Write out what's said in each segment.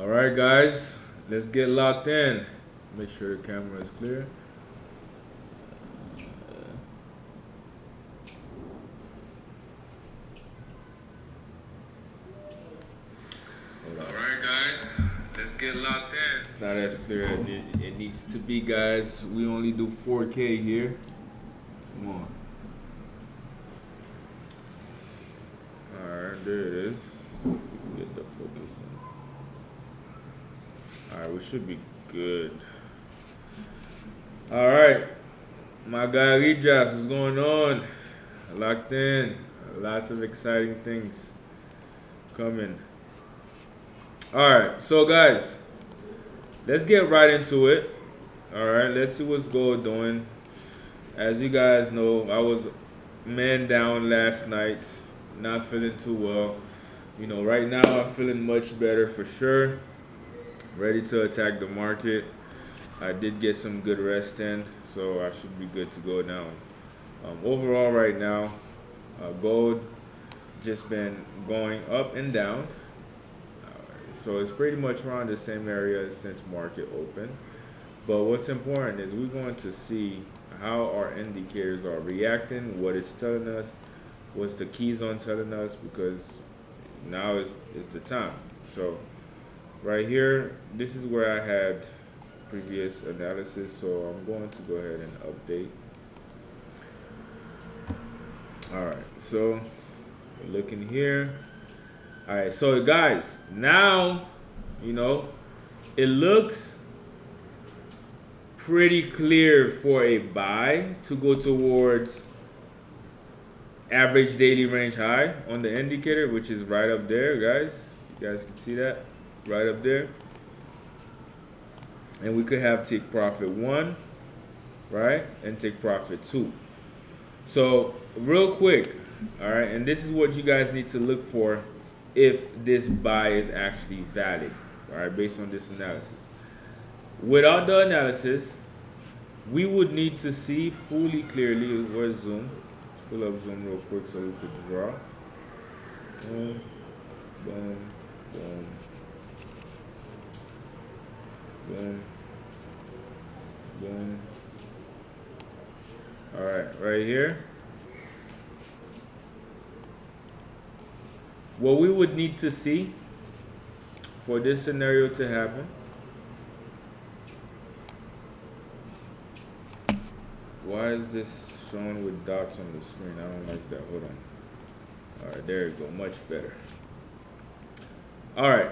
All right, guys, let's get locked in. Make sure the camera is clear. All right, guys, let's get locked in. It's not as clear as it needs to be, guys. We only do 4K here. Come on. All right, there it is. See if we can get the focus in. All right, we should be good. All right, my guy Rijas, what's going on? Locked in. Lots of exciting things coming. All right, so guys, let's get right into it. All right, let's see what's gold doing. As you guys know, I was man down last night, not feeling too well. Right now I'm feeling much better for sure. Ready to attack the market. I did get some good rest in, so I should be good to go now. Overall, right now, gold just been going up and down. So it's pretty much around the same area since market open. But what's important is we're going to see how our indicators are reacting, what it's telling us, what's the keys on telling us, because now is the time. So right here, this is where I had previous analysis, so I'm going to go ahead and update. All right, so we're looking here. All right, so guys, now, it looks pretty clear for a buy to go towards average daily range high on the indicator, which is right up there, guys. You guys can see that right up there. And we could have take profit 1, right? And take profit 2. So real quick, all right, and this is what you guys need to look for if this buy is actually valid, all right, based on this analysis. Without the analysis, we would need to see fully clearly. Where's zoom? Let's pull up zoom real quick so we could draw. Boom, boom, boom, boom, boom. All right, right here. What we would need to see for this scenario to happen, why is this showing with dots on the screen? I don't like that. Hold on. All right, there you go. Much better. All right.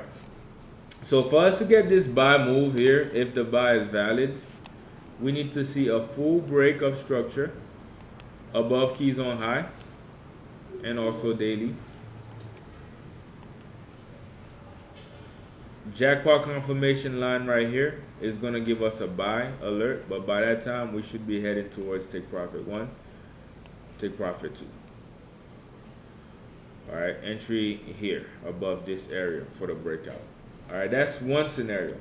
So for us to get this buy move here, if the buy is valid, we need to see a full break of structure above keys on high and also daily. Jackpot confirmation line right here is going to give us a buy alert, but by that time we should be heading towards take profit 1, take profit 2. All right, entry here above this area for the breakout. All right, that's one scenario.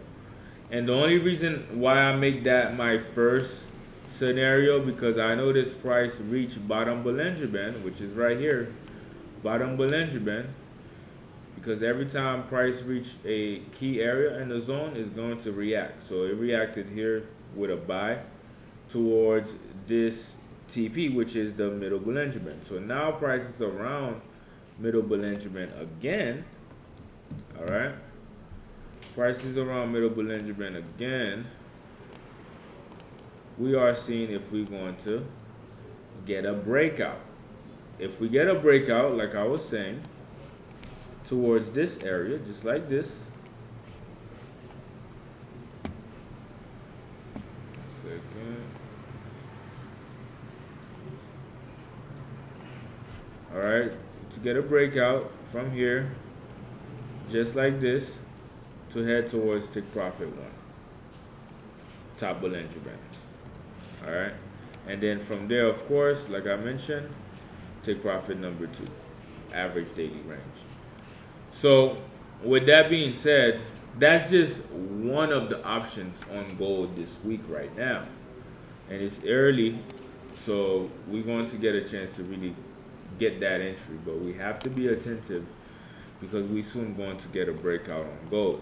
And the only reason why I make that my first scenario, because I know this price reached bottom Bollinger Band, which is right here, bottom Bollinger Band. Because every time price reach a key area in the zone, is going to react. So it reacted here with a buy towards this TP, which is the middle Bollinger Band. So now price is around middle Bollinger Band again. All right. Price is around middle Bollinger Band again. We are seeing if we're going to get a breakout. If we get a breakout, like I was saying, towards this area, just like this. Second. All right, to get a breakout from here, just like this, to head towards take profit 1, top Bollinger Band. All right, and then from there, of course, like I mentioned, take profit number 2, average daily range. So with that being said, that's just one of the options on gold this week right now. And it's early, so we're going to get a chance to really get that entry. But we have to be attentive because we soon going to get a breakout on gold.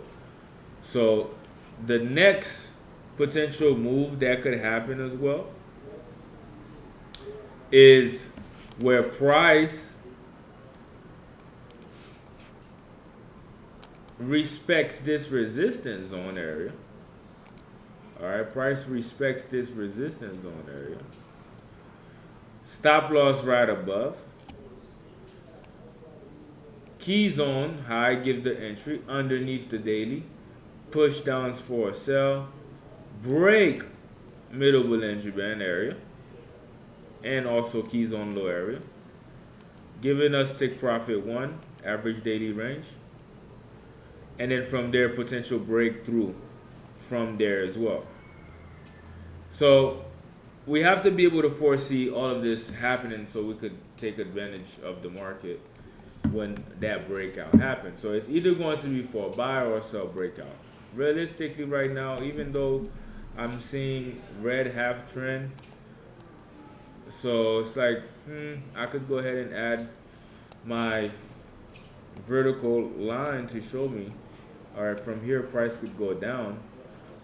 So the next potential move that could happen as well is where price respects this resistance zone area. All right, price respects this resistance zone area. Stop loss right above. Key zone high gives the entry underneath the daily. Push downs for a sell. Break middle Bollinger Band area. And also key zone low area. Giving us tick profit 1, average daily range. And then from there, potential breakthrough from there as well. So we have to be able to foresee all of this happening so we could take advantage of the market when that breakout happens. So it's either going to be for a buy or a sell breakout. Realistically right now, even though I'm seeing red half trend, so it's like, I could go ahead and add my vertical line to show me, all right, from here price could go down,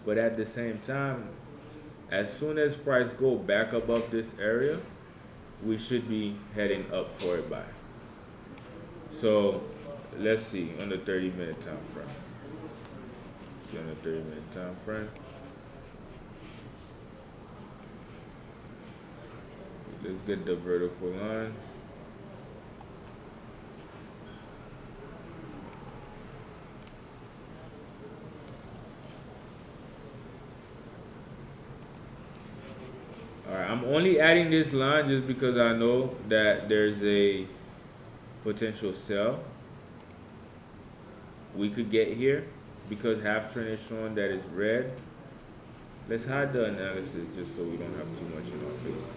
but at the same time, as soon as price go back above this area, we should be heading up for a buy. So let's see on the 30-minute time frame. See on the 30-minute time frame. Let's get the vertical line. Alright, I'm only adding this line just because I know that there's a potential sell we could get here because half trend is showing that it's red. Let's hide the analysis just so we don't have too much in our faces.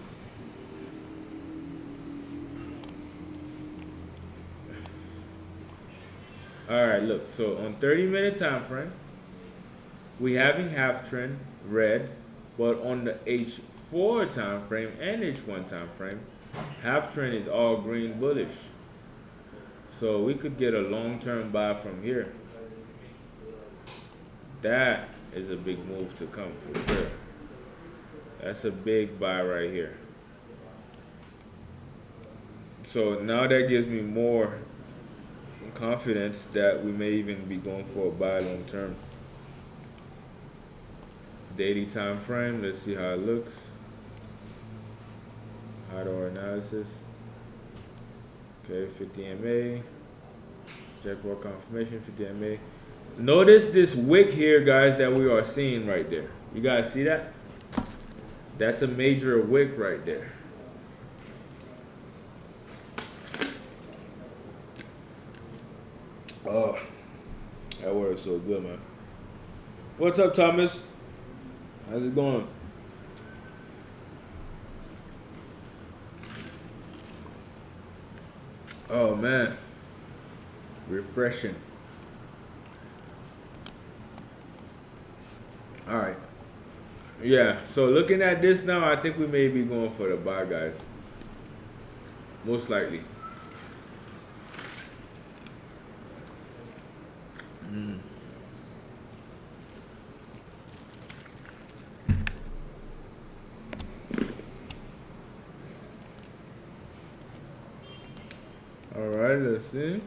Alright, look, so on 30-minute time frame, we having half trend red, but on the H4 time frame and H1 time frame, half trend is all green bullish. So we could get a long-term buy from here. That is a big move to come for sure. That's a big buy right here. So now that gives me more confidence that we may even be going for a buy long term. Daily time frame, let's see how it looks. Hardware analysis. Okay, 50 MA. Jackpot confirmation, 50 MA. Notice this wick here, guys, that we are seeing right there. You guys see that? That's a major wick right there. Oh, that works so good, man. What's up, Thomas? How's it going? Oh, man. Refreshing. All right. Yeah, so looking at this now, I think we may be going for the buy, guys. Most likely. All right, let's see.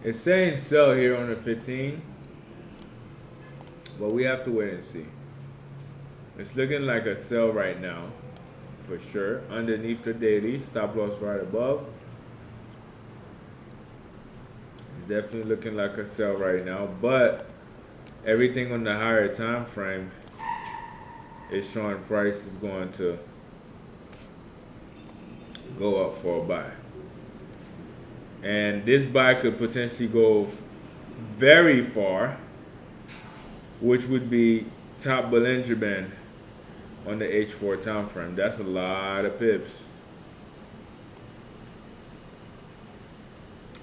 It's saying sell here on the 15, but we have to wait and see. It's looking like a sell right now, for sure. Underneath the daily, stop loss right above. It's definitely looking like a sell right now, but everything on the higher time frame is showing price is going to go up for a buy. And this buy could potentially go very far, which would be top Bollinger Band on the H4 time frame. That's a lot of pips.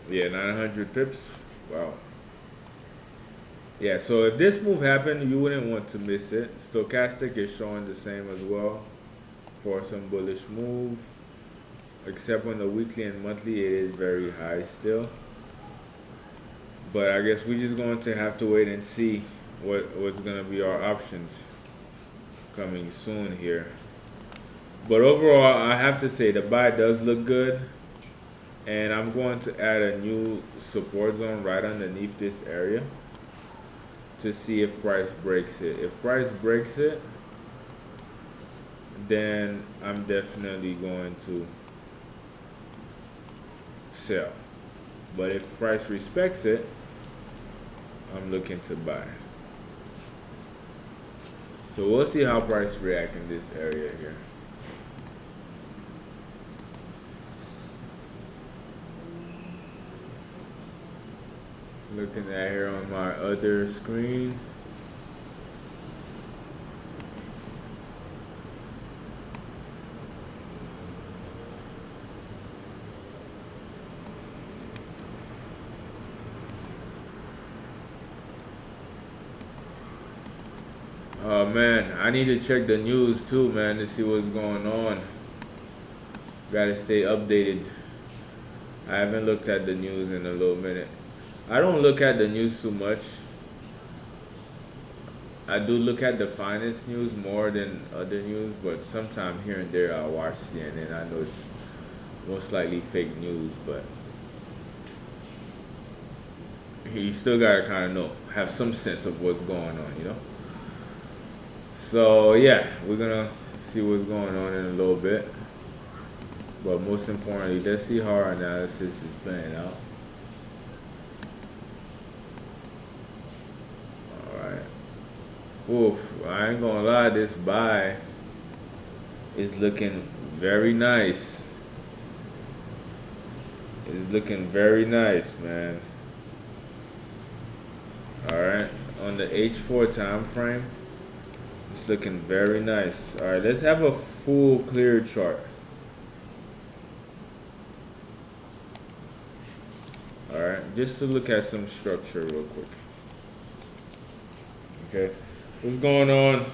Yeah, 900 pips. Wow. Yeah, so if this move happened, you wouldn't want to miss it. Stochastic is showing the same as well for some bullish move. except on the weekly and monthly, it is very high still. But I guess we're just going to have to wait and see what's going to be our options coming soon here. But overall, I have to say the buy does look good. And I'm going to add a new support zone right underneath this area to see if price breaks it. If price breaks it, then I'm definitely going to sell. But if price respects it, I'm looking to buy. So we'll see how price react in this area here. Looking at here on my other screen. Oh man, I need to check the news too, man, to see what's going on. Gotta stay updated. I haven't looked at the news in a little minute. I don't look at the news too much. I do look at the finance news more than other news, but sometime here and there I'll watch CNN. I know it's most likely fake news, but you still gotta kind of know, have some sense of what's going on, you know? So yeah, we're gonna see what's going on in a little bit. But most importantly, let's see how our analysis is playing out. Oof, I ain't gonna lie, this buy is looking very nice. It's looking very nice, man. Alright, on the H4 time frame, it's looking very nice. Alright, let's have a full clear chart. Alright, just to look at some structure real quick. Okay. What's going on?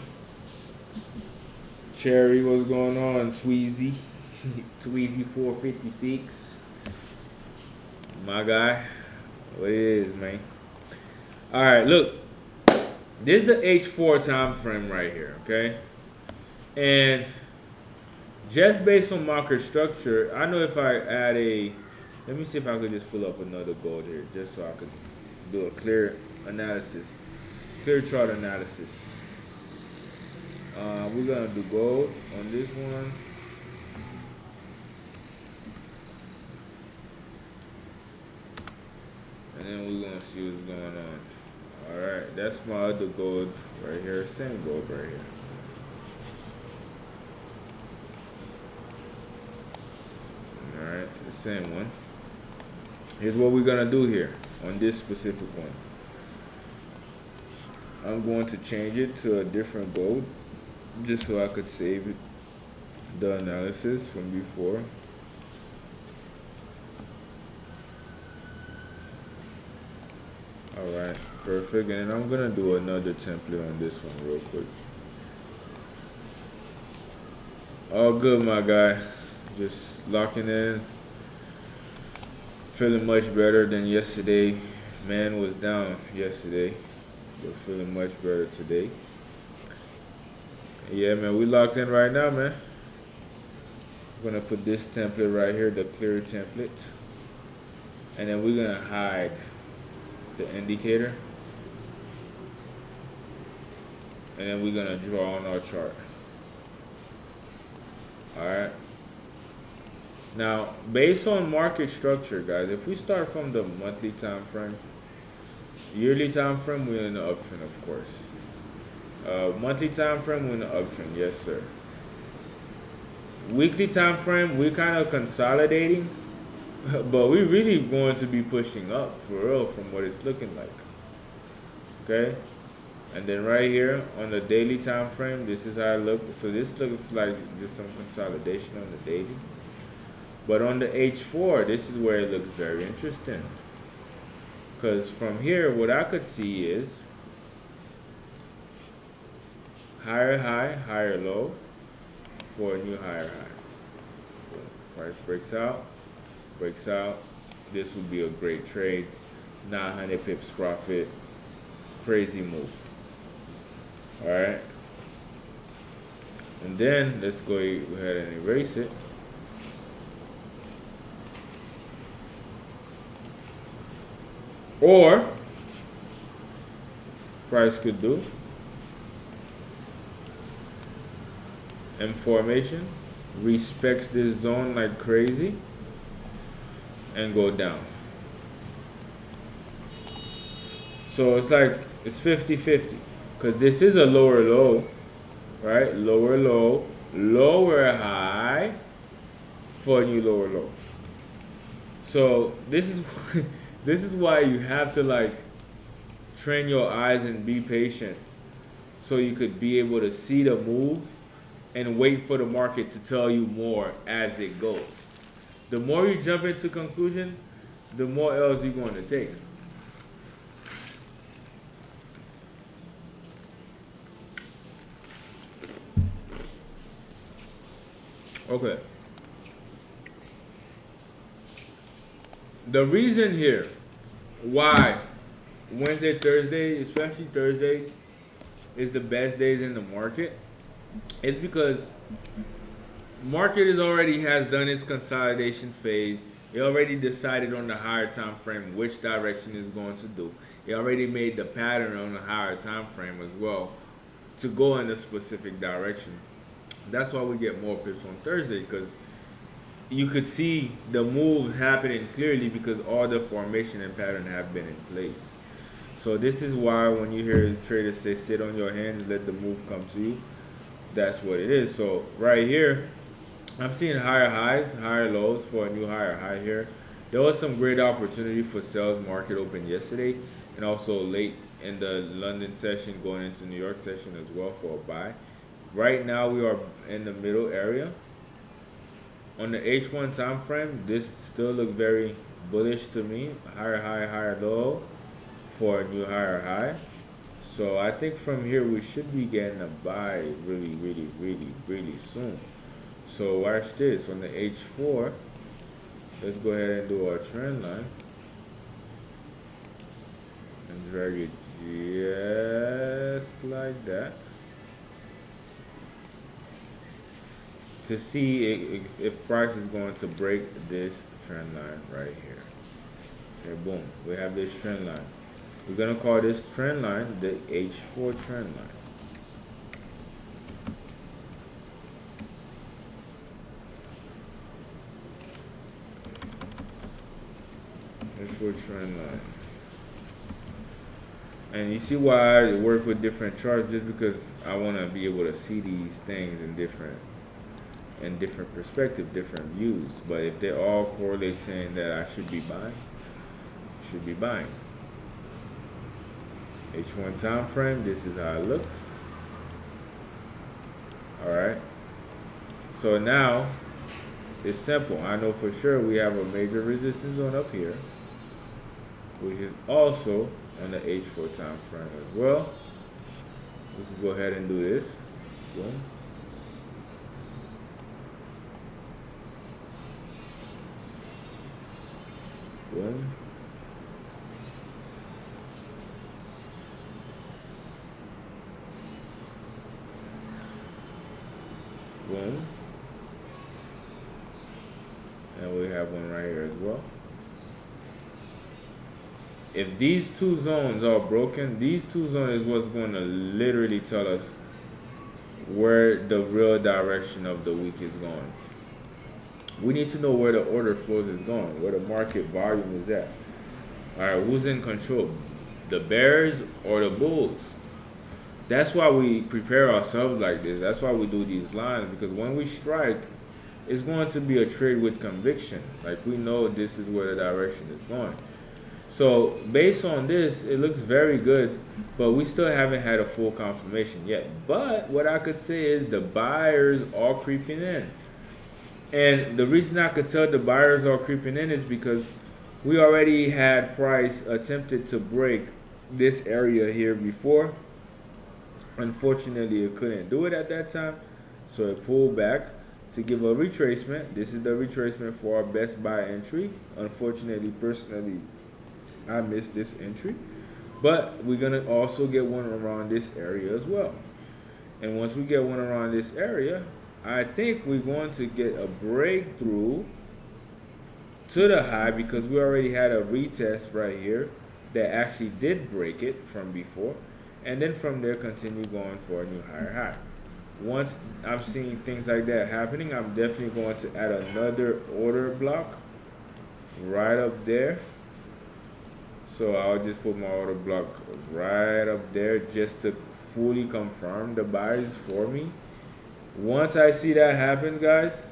Cherry, what's going on? Tweezy. Tweezy 456. My guy. What it is, man. Alright, look. This is the H4 time frame right here, okay? And just based on market structure, I know if I add a, let me see if I could just pull up another gold here, just so I could do a clear analysis. Clear chart analysis. We're gonna do gold on this one. And then we're gonna see what's going on. Alright, that's my other gold right here. Same gold right here. Alright, the same one. Here's what we're gonna do here on this specific one. I'm going to change it to a different gold just so I could save it, the analysis from before. Alright, perfect. And then I'm gonna do another template on this one real quick. All good, my guy. Just locking in. Feeling much better than yesterday. Man was down yesterday. But feeling much better today. Yeah, man, we locked in right now, man. I'm gonna put this template right here, the clear template. And then we're gonna hide the indicator. And then we're gonna draw on our chart. Alright. Now, based on market structure, guys, if we start from the monthly time frame, yearly time frame, we're in the uptrend, of course. Monthly time frame, we're in the uptrend, yes, sir. Weekly time frame, we're kind of consolidating, but we're really going to be pushing up for real from what it's looking like. Okay, and then right here on the daily time frame, this is how it looks. So this looks like just some consolidation on the daily. But on the H4, this is where it looks very interesting. Because from here, what I could see is higher high, higher low for a new higher high. Price breaks out. This would be a great trade. 900 pips profit. Crazy move. All right. And then let's go ahead and erase it. Or price could do information, respects this zone like crazy, and go down. So it's like it's 50-50 because this is a lower low, right? Lower low, lower high for a new lower low. So this is this is why you have to like train your eyes and be patient so you could be able to see the move and wait for the market to tell you more as it goes. The more you jump into conclusion, the more L's you're going to take. Okay. The reason here why Wednesday, Thursday, especially Thursday, is the best days in the market is because market has done its consolidation phase. It already decided on the higher time frame which direction it's going to do. It already made the pattern on the higher time frame as well to go in a specific direction. That's why we get more pips on Thursday because you could see the moves happening clearly because all the formation and pattern have been in place. So this is why when you hear traders say sit on your hands, let the move come to you, that's what it is. So right here, I'm seeing higher highs, higher lows for a new higher high here. There was some great opportunity for sales market open yesterday and also late in the London session going into New York session as well for a buy. Right now we are in the middle area. On the H1 time frame, this still looks very bullish to me. Higher high, higher low for a new higher high. So I think from here we should be getting a buy really soon. So watch this on the H4. Let's go ahead and do our trend line and drag it just like that to see if price is going to break this trend line right here. Okay, boom. We have this trend line. We're going to call this trend line the H4 trend line. H4 trend line. And you see why I work with different charts, just because I want to be able to see these things in different perspective, different views. But if they all correlate saying that I should be buying. H1 time frame, this is how it looks. Alright. So now it's simple. I know for sure we have a major resistance zone up here, which is also on the H4 time frame as well. We can go ahead and do this. Boom. Boom. Boom. And we have one right here as well. If these two zones are broken, these two zones is what's going to literally tell us where the real direction of the week is going. We need to know where the order flows is going, where the market volume is at. All right, who's in control? The bears or the bulls? That's why we prepare ourselves like this. That's why we do these lines, because when we strike, it's going to be a trade with conviction. Like we know this is where the direction is going. So based on this, it looks very good, but we still haven't had a full confirmation yet. But what I could say is the buyers are creeping in. And the reason I could tell the buyers are creeping in is because we already had price attempted to break this area here before. Unfortunately, it couldn't do it at that time, so it pulled back to give a retracement. This is the retracement for our best buy entry. Unfortunately, personally, I missed this entry, but we're gonna also get one around this area as well. And once we get one around this area, I think we're going to get a breakthrough to the high, because we already had a retest right here that actually did break it from before, and then from there continue going for a new higher high. Once I'm seeing things like that happening, I'm definitely going to add another order block right up there. So I'll just put my order block right up there just to fully confirm the buys for me. Once I see that happen, guys,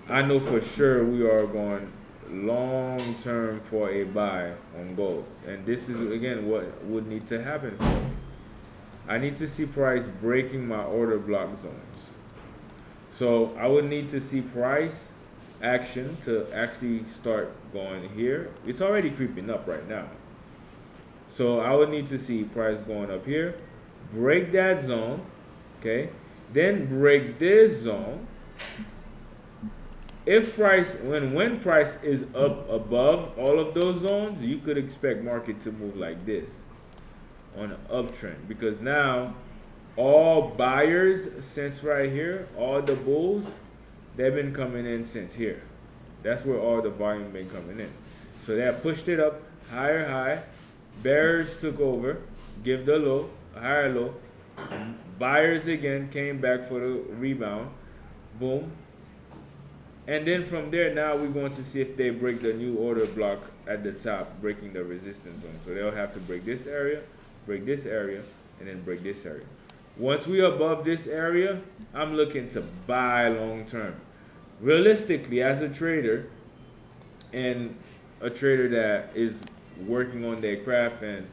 I know for sure we are going long term for a buy on gold. And this is, again, what would need to happen for me. I need to see price breaking my order block zones. So I would need to see price action to actually start going here. It's already creeping up right now. So I would need to see price going up here, break that zone, okay? Then break this zone. If price, when price is up above all of those zones, you could expect market to move like this on an uptrend, because now all buyers since right here, all the bulls, they've been coming in since here. That's where all the volume been coming in. So that pushed it up higher high. Bears took over, give the low, higher low. Buyers again came back for the rebound. Boom. And then from there, now we're going to see if they break the new order block at the top, breaking the resistance zone. So they'll have to break this area, and then break this area. Once we're above this area, I'm looking to buy long term. Realistically, as a trader, and a trader that is working on their craft and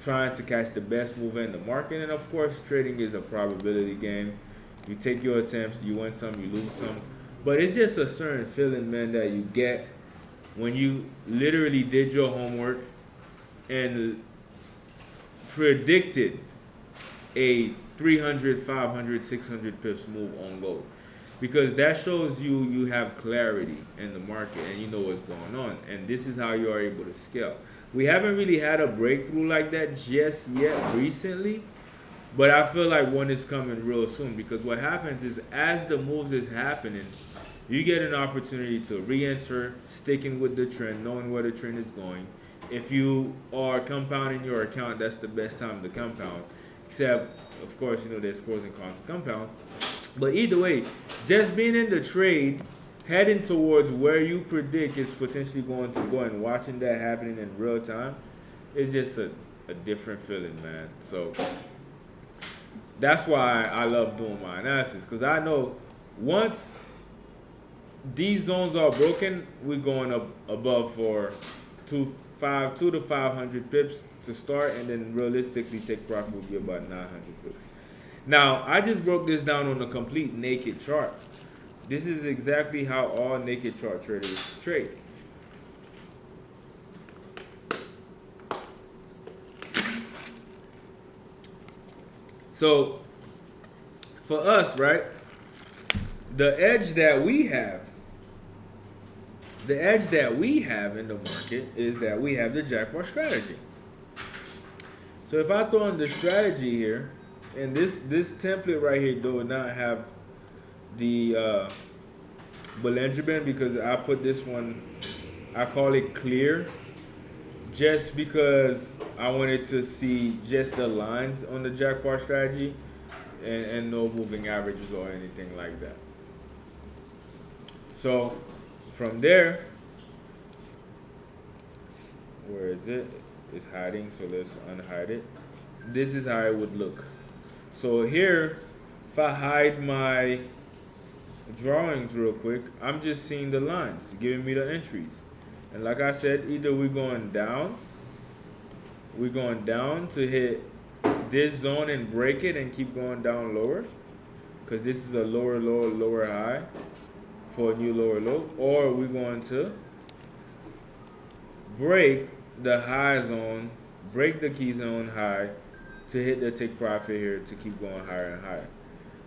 trying to catch the best move in the market, and of course, trading is a probability game. You take your attempts, you win some, you lose some. But it's just a certain feeling, man, that you get when you literally did your homework and predicted a 300, 500, 600 pips move on gold. Because that shows you have clarity in the market and you know what's going on. And this is how you are able to scale. We haven't really had a breakthrough like that just yet recently, but I feel like one is coming real soon, because what happens is as the moves is happening, you get an opportunity to re-enter, sticking with the trend, knowing where the trend is going. If you are compounding your account, that's the best time to compound. Except, of course, you know, there's pros and cons to compound. But either way, just being in the trade, heading towards where you predict is potentially going to go, and watching that happening in real time is just a different feeling, man. So that's why I love doing my analysis, because I know once these zones are broken, we're going up above for 2 to 500 pips to start, and then realistically take profit will be about 900 pips. Now, I just broke this down on a complete naked chart. This is exactly how all naked chart traders trade. So, for us, right, the edge that we have in the market is that we have the Jackpot strategy. So if I throw in the strategy here, and this template right here do not have the Bollinger Band, because I put this one, I call it clear, just because I wanted to see just the lines on the Jackpot strategy and no moving averages or anything like that. So from there, where is it? It's hiding, so let's unhide it. This is how it would look. So here, if I hide my drawings real quick, I'm just seeing the lines, giving me the entries. And like I said, either we're going down to hit this zone and break it and keep going down lower, because this is a lower low, lower high for a new lower low, or we're going to break the high zone, break the key zone high to hit the take profit here to keep going higher and higher.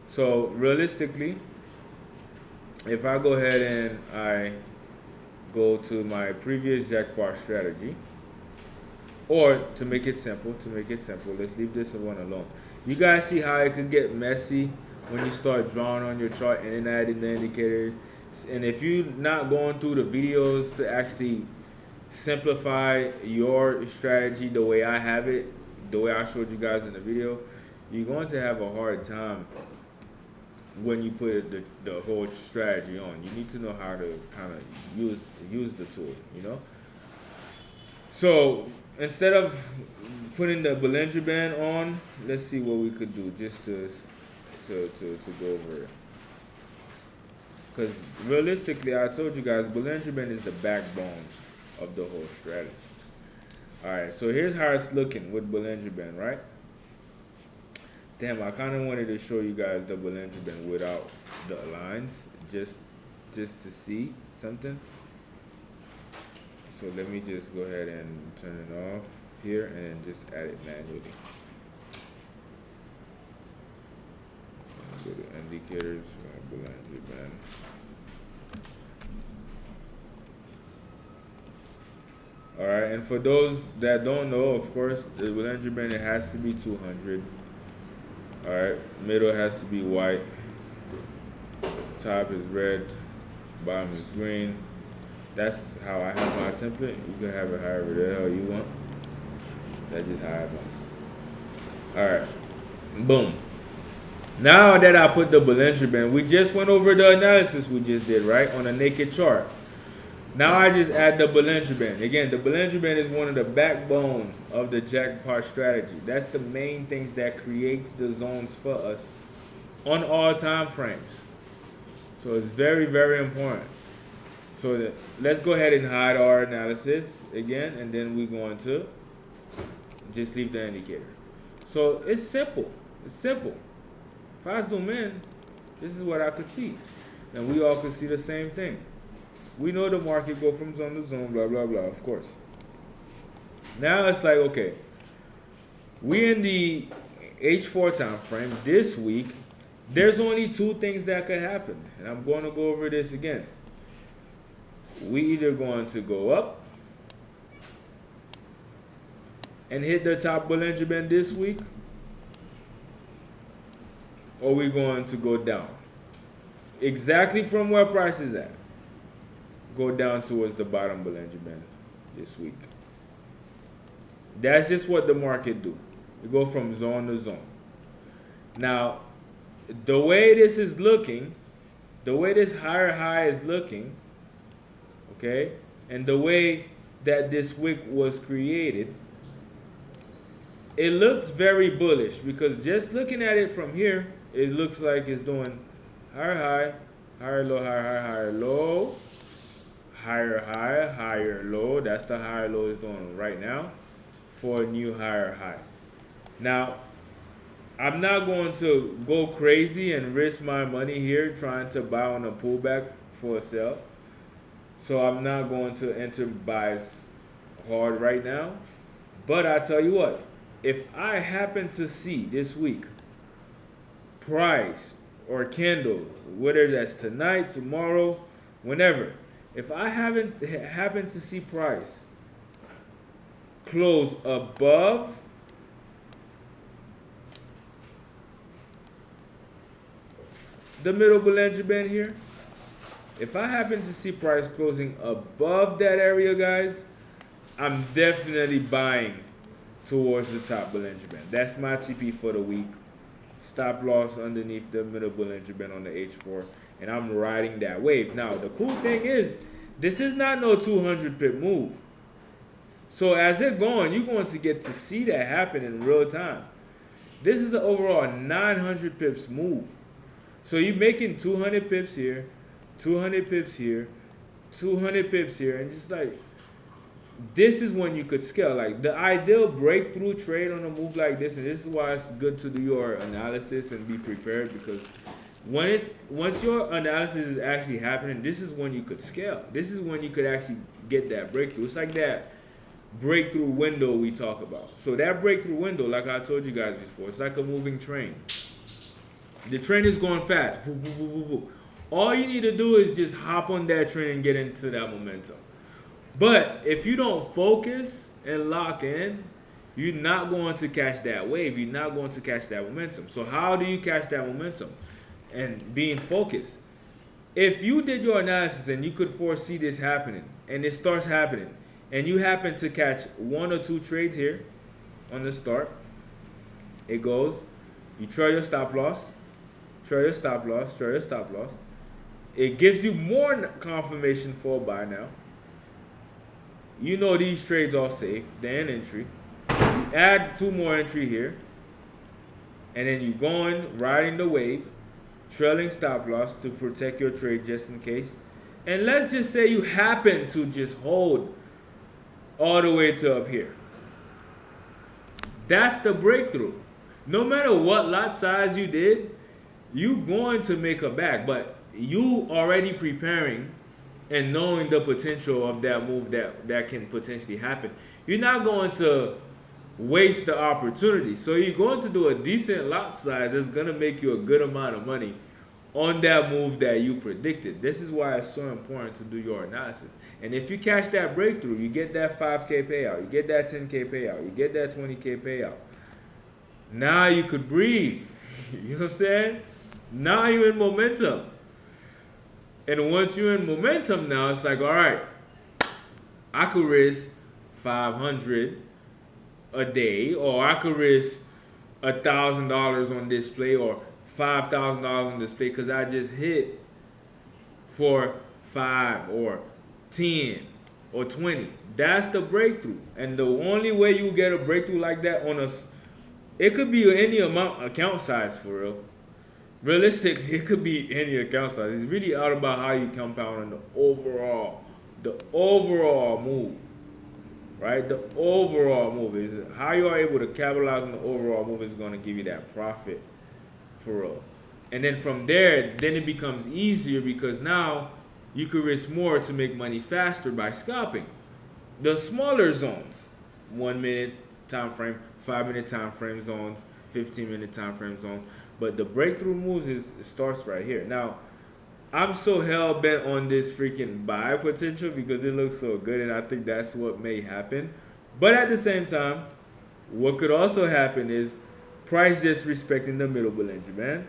So realistically, if I go ahead and I go to my previous jackpot strategy, or to make it simple, let's leave this one alone. You guys see how it could get messy when you start drawing on your chart and then adding the indicators. And if you're not going through the videos to actually simplify your strategy the way I have it, the way I showed you guys in the video, you're going to have a hard time when you put the whole strategy on. You need to know how to kind of use the tool, you know. So instead of putting the Bollinger Band on, let's see what we could do just to go over it. Because realistically, I told you guys, Bollinger Band is the backbone of the whole strategy. All right, so here's how it's looking with Bollinger Band, right? Damn, I kind of wanted to show you guys the Bollinger Band without the lines, just to see something. So let me just go ahead and turn it off here and just add it manually. Go to indicators, Bollinger Band. All right, and for those that don't know, of course, the Bollinger Band, it has to be 200. All right, middle has to be white, top is red, bottom is green. That's how I have my template. You can have it however the hell you want. That's just how I want it. All right, boom. Now that I put the Bollinger Band, we just went over the analysis we just did, right, on a naked chart. Now I just add the Bollinger Band. Again, the Bollinger Band is one of the backbone of the jackpot strategy. That's the main things that creates the zones for us on all time frames. So it's very, very important. So let's go ahead and hide our analysis again, and then we're going to just leave the indicator. So it's simple. It's simple. If I zoom in, this is what I could see. And we all could see the same thing. We know the market go from zone to zone, blah, blah, blah, of course. Now it's like, okay, we in the H4 time frame this week. There's only two things that could happen. And I'm going to go over this again. We either going to go up and hit the top Bollinger Band this week, or we're going to go down. Exactly from where price is at. Go down towards the bottom Bollinger Band this week. That's just what the market do. We go from zone to zone. Now, the way this is looking, the way this higher high is looking, okay, and the way that this wick was created, it looks very bullish because just looking at it from here, it looks like it's doing higher high, higher low, higher low, higher high, higher low. That's the higher low is doing right now for a new higher high. Now, I'm not going to go crazy and risk my money here trying to buy on a pullback for a sell. So I'm not going to enter buys hard right now. But I tell you what, if I happen to see this week price or candle, whether that's tonight, tomorrow, whenever, if I happen to see price close above the middle Bollinger Band here, if I happen to see price closing above that area, guys, I'm definitely buying towards the top Bollinger Band. That's my TP for the week. Stop loss underneath the middle Bollinger Band on the H4, and I'm riding that wave. Now, the cool thing is, this is not no 200 pip move. So as it's going, you're going to get to see that happen in real time. This is the overall 900 pips move. So you're making 200 pips here, 200 pips here, 200 pips here, and just like, this is when you could scale. Like the ideal breakthrough trade on a move like this, and this is why it's good to do your analysis and be prepared, because once your analysis is actually happening, this is when you could scale. This is when you could actually get that breakthrough. It's like that breakthrough window we talk about. So that breakthrough window, like I told you guys before, it's like a moving train. The train is going fast. All you need to do is just hop on that train and get into that momentum. But if you don't focus and lock in, you're not going to catch that wave. You're not going to catch that momentum. So how do you catch that momentum? And being focused. If you did your analysis and you could foresee this happening, and it starts happening, and you happen to catch one or two trades here on the start, it goes, you try your stop loss, try your stop loss, try your stop loss. It gives you more confirmation for a buy now. You know these trades are safe. They're an entry. You add two more entry here. And then you going, riding the wave, trailing stop loss to protect your trade just in case. And let's just say you happen to just hold all the way to up here. That's the breakthrough. No matter what lot size you did, you going to make a back. But you already preparing and knowing the potential of that move that can potentially happen. You're not going to waste the opportunity. So you're going to do a decent lot size that's going to make you a good amount of money on that move that you predicted. This is why it's so important to do your analysis. And if you catch that breakthrough, you get that 5K payout, you get that 10K payout, you get that 20K payout. Now you could breathe. You know what I'm saying? Now you're in momentum. And once you're in momentum now, it's like, all right, I could risk 500 a day, or I could risk $1,000 on display, or $5,000 on display because I just hit for 5 or 10 or 20. That's the breakthrough. And the only way you get a breakthrough like that it could be any account size for real. Realistically, it could be any account size. It's really all about how you compound on the overall move, right? The overall move is how you are able to capitalize on the overall move is going to give you that profit for real. And then from there, then it becomes easier because now you could risk more to make money faster by scalping. The smaller zones, 1 minute time frame, 5 minute time frame zones, 15-minute time frame zone. But the breakthrough moves it starts right here. Now, I'm so hell bent on this freaking buy potential because it looks so good, and I think that's what may happen. But at the same time, what could also happen is price just respecting the middle Bollinger Band.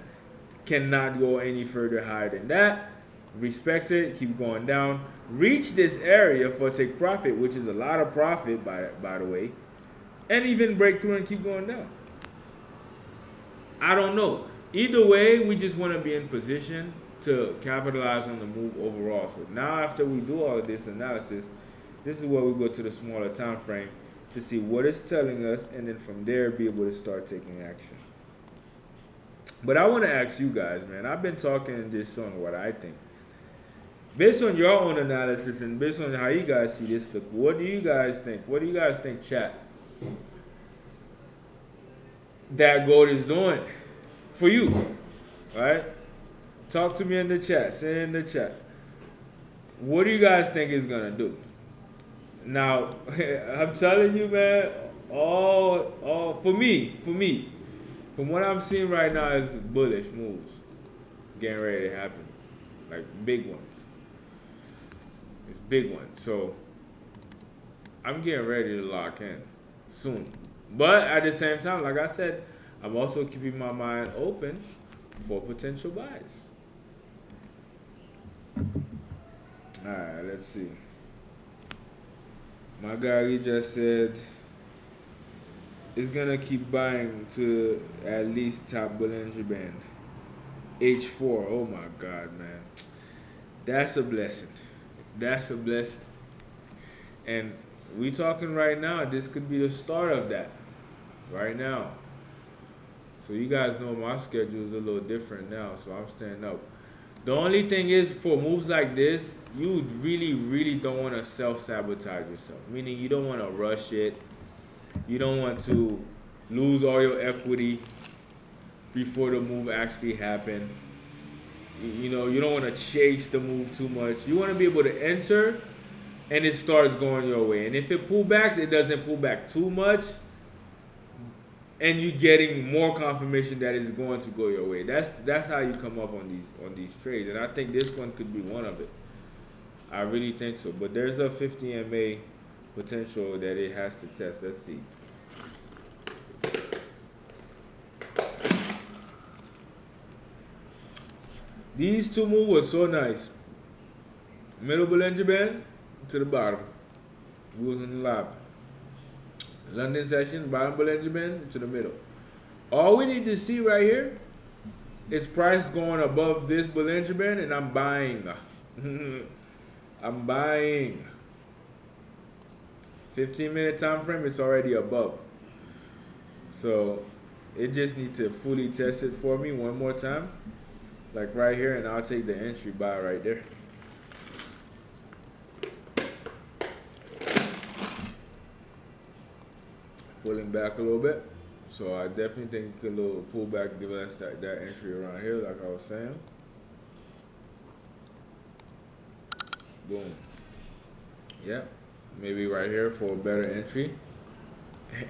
Cannot go any further higher than that. Respects it, keep going down. Reach this area for take profit, which is a lot of profit by the way. And even break through and keep going down. I don't know. Either way, we just want to be in position to capitalize on the move overall. So now after we do all of this analysis, this is where we go to the smaller time frame to see what it's telling us, and then from there be able to start taking action. But I want to ask you guys, man. I've been talking and just showing what I think. Based on your own analysis and based on how you guys see this stuff, what do you guys think? What do you guys think, chat, that gold is doing for you, right? Talk to me in the chat. Say it in the chat. What do you guys think it's going to do? Now, I'm telling you, man, all for me, from what I'm seeing right now is bullish moves getting ready to happen. Like big ones. It's big ones. So I'm getting ready to lock in soon. But at the same time, like I said, I'm also keeping my mind open for potential buys. Alright, let's see. My guy, he just said it's gonna keep buying to at least top Bollinger Band. H4. Oh my God, man. That's a blessing. That's a blessing. And we talking right now, this could be the start of that. Right now. So you guys know my schedule is a little different now, so I'm staying up. The only thing is, for moves like this, you really, really don't want to self-sabotage yourself. Meaning you don't want to rush it. You don't want to lose all your equity before the move actually happened. You know, you don't want to chase the move too much. You want to be able to enter and it starts going your way. And if it pull backs, it doesn't pull back too much. and you getting more confirmation that it's going to go your way. That's how you come up on these trades, and I think this one could be one of it. I really think so. But there's a 50 MA potential that it has to test. Let's see. These two moves were so nice. Middle Bollinger Band to the bottom. We was in the lab. London session, bottom Bollinger Band to the middle. All we need to see right here is price going above this Bollinger Band, and I'm buying. I'm buying. 15-minute time frame, it's already above. So it just needs to fully test it for me one more time. Like right here, and I'll take the entry buy right there. Pulling back a little bit. So I definitely think a little pullback give us that entry around here, like I was saying. Boom. Yeah. Maybe right here for a better entry.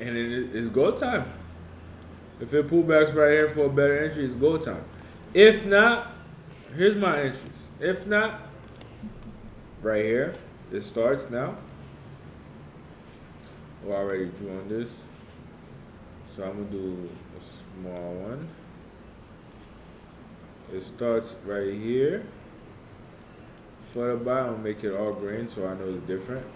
And it's go time. If it pullbacks right here for a better entry, it's go time. If not, here's my entries. If not, right here, it starts now. We already drew on this. So I'm going to do a small one. It starts right here. For the buy, I'm going to make it all green so I know it's different.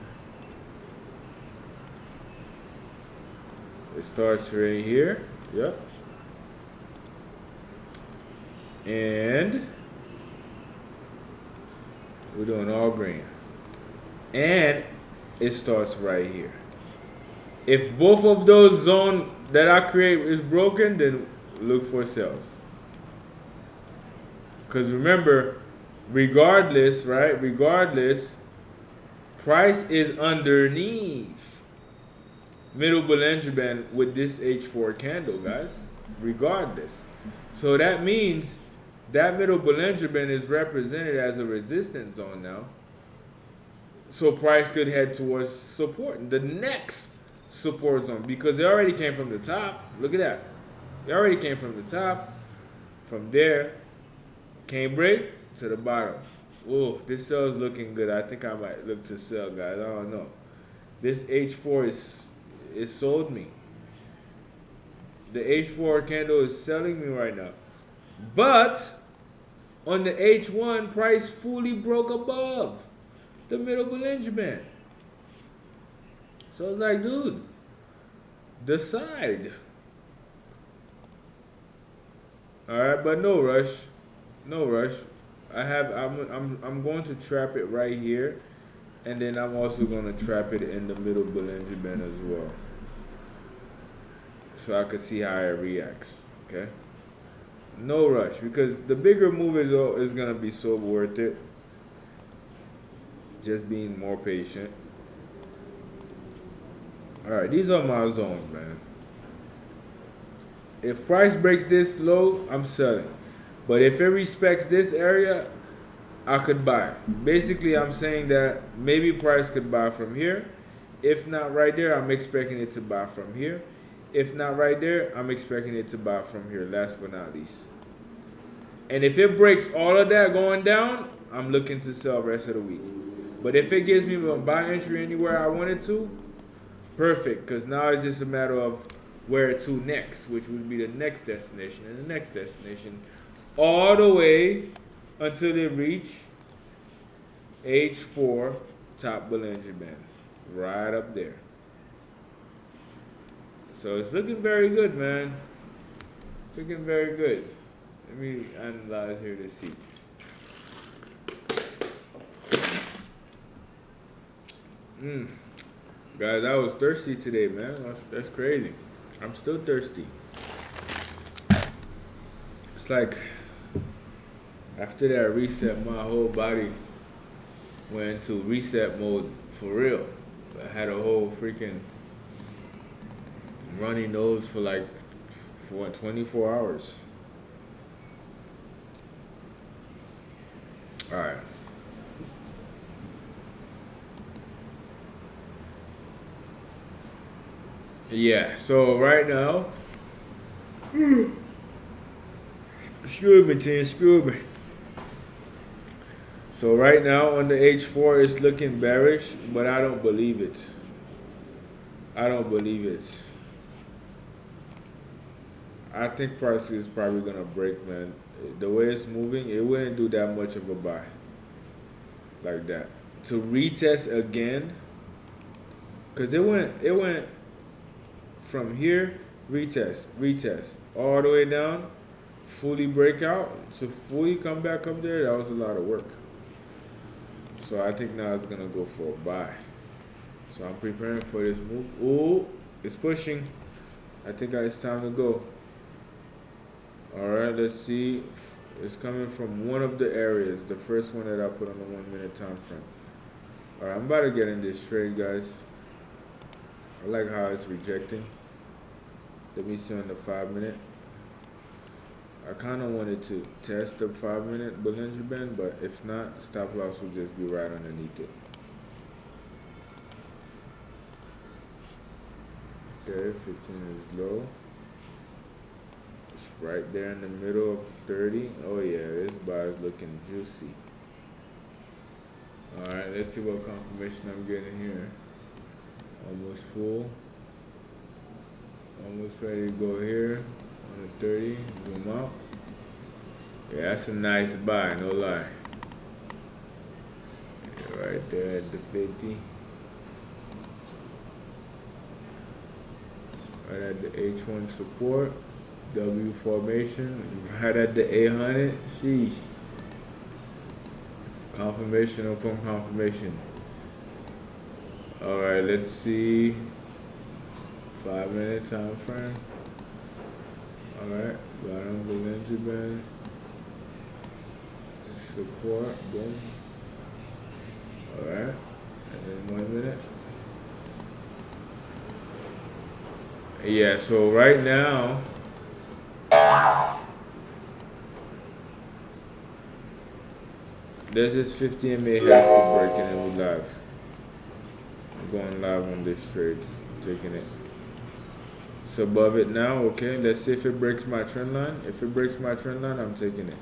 It starts right here. Yep. And we're doing all green. And it starts right here. If both of those zones that I create is broken, then look for sales. Because remember, regardless, right? Regardless, price is underneath middle Bollinger Band with this H4 candle, guys. Regardless. So that means that middle Bollinger Band is represented as a resistance zone now. So price could head towards support. The next support zone, because it already came from the top. Look at that. It already came from the top. From there, can't break to the bottom. Oh, this sell is looking good. I think I might look to sell, guys. I don't know. This H4 is sold me. The H4 candle is selling me right now. But on the H1, price fully broke above the middle Bollinger Band. So it's like, dude, decide. All right, but no rush, no rush. I'm going to trap it right here, and then I'm also going to trap it in the middle Bollinger Band as well, so I could see how it reacts. Okay, no rush, because the bigger move is going to be so worth it. Just being more patient. All right, these are my zones, man. If price breaks this low, I'm selling. But if it respects this area, I could buy. Basically, I'm saying that maybe price could buy from here. If not right there, I'm expecting it to buy from here. If not right there, I'm expecting it to buy from here, last but not least. And if it breaks all of that going down, I'm looking to sell rest of the week. But if it gives me a buy entry anywhere I wanted to, perfect, because now it's just a matter of where to next, which would be the next destination and the next destination, all the way until they reach H4 top Bollinger Band, right up there. So it's looking very good, man. Looking very good. Let me analyze here to see. Guys, I was thirsty today, man. That's crazy. I'm still thirsty. It's like after that reset, my whole body went into reset mode for real. I had a whole freaking runny nose for like 24 hours. All right. Yeah, so right now, Excuse me, team. Excuse me. So right now on the H4, it's looking bearish, but I don't believe it. I don't believe it. I think price is probably gonna break, man. The way it's moving, it wouldn't do that much of a buy like that. To retest again, cause it went from here, retest, all the way down, fully breakout, to fully come back up there. That was a lot of work. So I think now it's gonna go for a buy. So I'm preparing for this move. Oh, it's pushing. I think it's time to go. All right, let's see. It's coming from one of the areas, the first one that I put on the 1 minute time frame. All right, I'm about to get in this trade, guys. I like how it's rejecting. Let me see on the 5 minute. I kind of wanted to test the 5 minute Bollinger Band, but if not, stop loss will just be right underneath it. Okay, 15 is low. It's right there in the middle of 30. Oh yeah, this buy is looking juicy. Alright, let's see what confirmation I'm getting here. Almost full. Almost ready to go here on the 30. Zoom out. Yeah, that's a nice buy, no lie. Yeah, right there at the 50. Right at the H1 support. W formation. Right at the 800. Sheesh. Confirmation upon confirmation. Alright, let's see. 5 minute time frame. Alright, bottom Bollinger Band. Support, boom. Alright, and then 1 minute. Yeah, so right now, there's this 50 MA has to break and we live. I'm going live on this trade, taking it. It's above it now, okay. Let's see if it breaks my trend line. If it breaks my trend line, I'm taking it.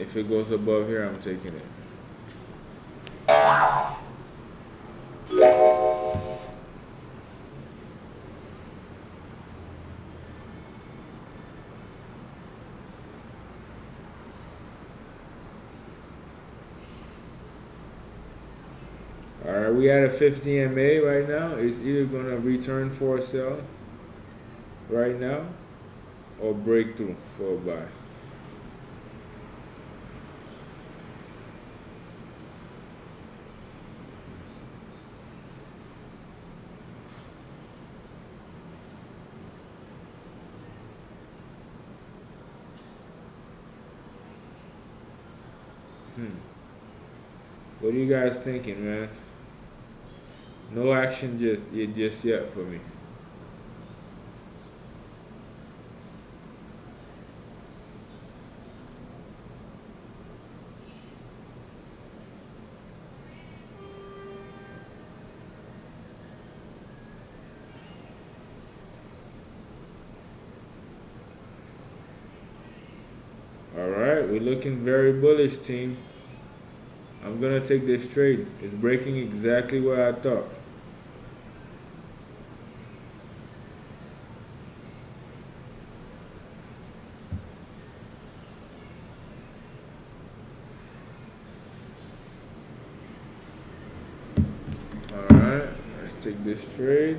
If it goes above here, I'm taking it. Alright, we at a 50 MA right now. It's either going to return for a sell right now or break through for a buy. What are you guys thinking, man? No action just yet for me. Alright, we're looking very bullish, team. I'm gonna take this trade. It's breaking exactly what I thought. Alright, let's take this trade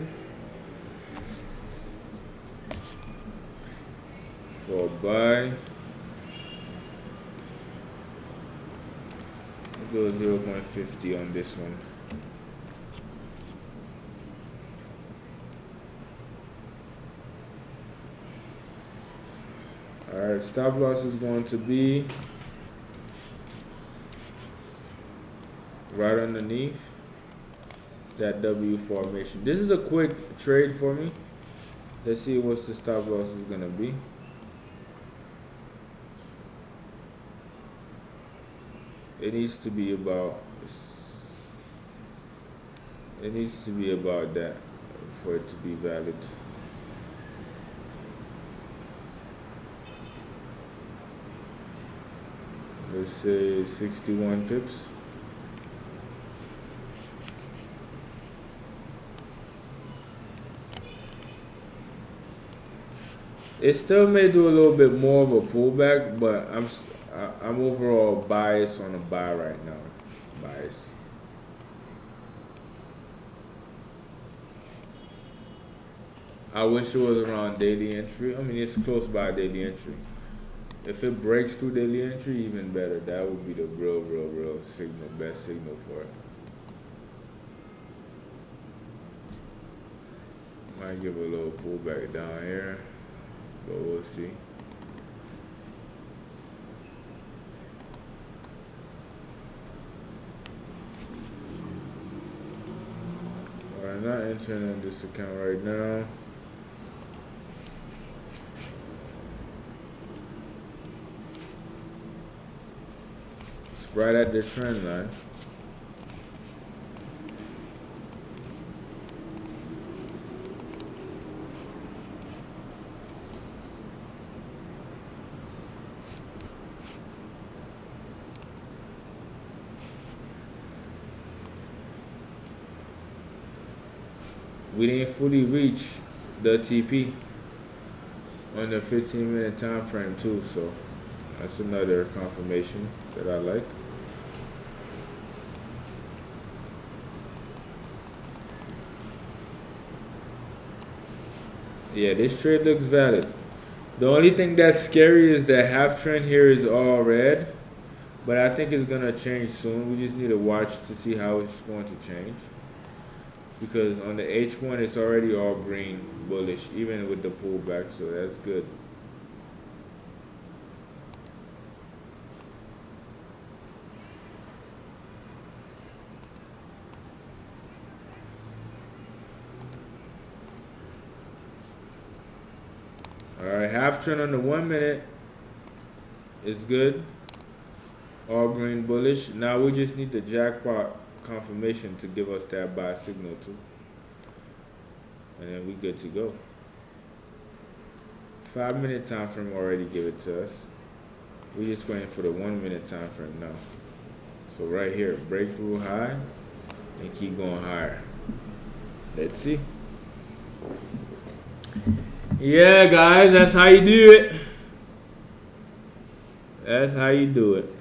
for a buy. Go 0.50 on this one. Alright, stop loss is going to be right underneath that W formation. This is a quick trade for me. Let's see what the stop loss is going to be. It needs to be about that for it to be valid. Let's say 61 pips. It still may do a little bit more of a pullback, but I'm overall biased on a buy right now. Bias. I wish it was around daily entry. I mean, it's close by daily entry. If it breaks through daily entry, even better. That would be the real signal, best signal for it. Might give a little pullback down here, but we'll see. Alright, not entering in this account right now. It's right at the trend line. We didn't fully reach the TP on the 15-minute time frame too, so that's another confirmation that I like. Yeah, this trade looks valid. The only thing that's scary is that half trend here is all red, but I think it's gonna change soon. We just need to watch to see how it's going to change. Because on the H1 it's already all green, bullish, even with the pullback, so that's good. Alright, half trend on the 1 minute is good. All green bullish. Now we just need the jackpot confirmation to give us that buy signal too. And then we good to go. 5-minute time frame already give it to us. We just waiting for the 1 minute time frame now. So right here, breakthrough high and keep going higher. Let's see. Yeah, guys, that's how you do it. That's how you do it.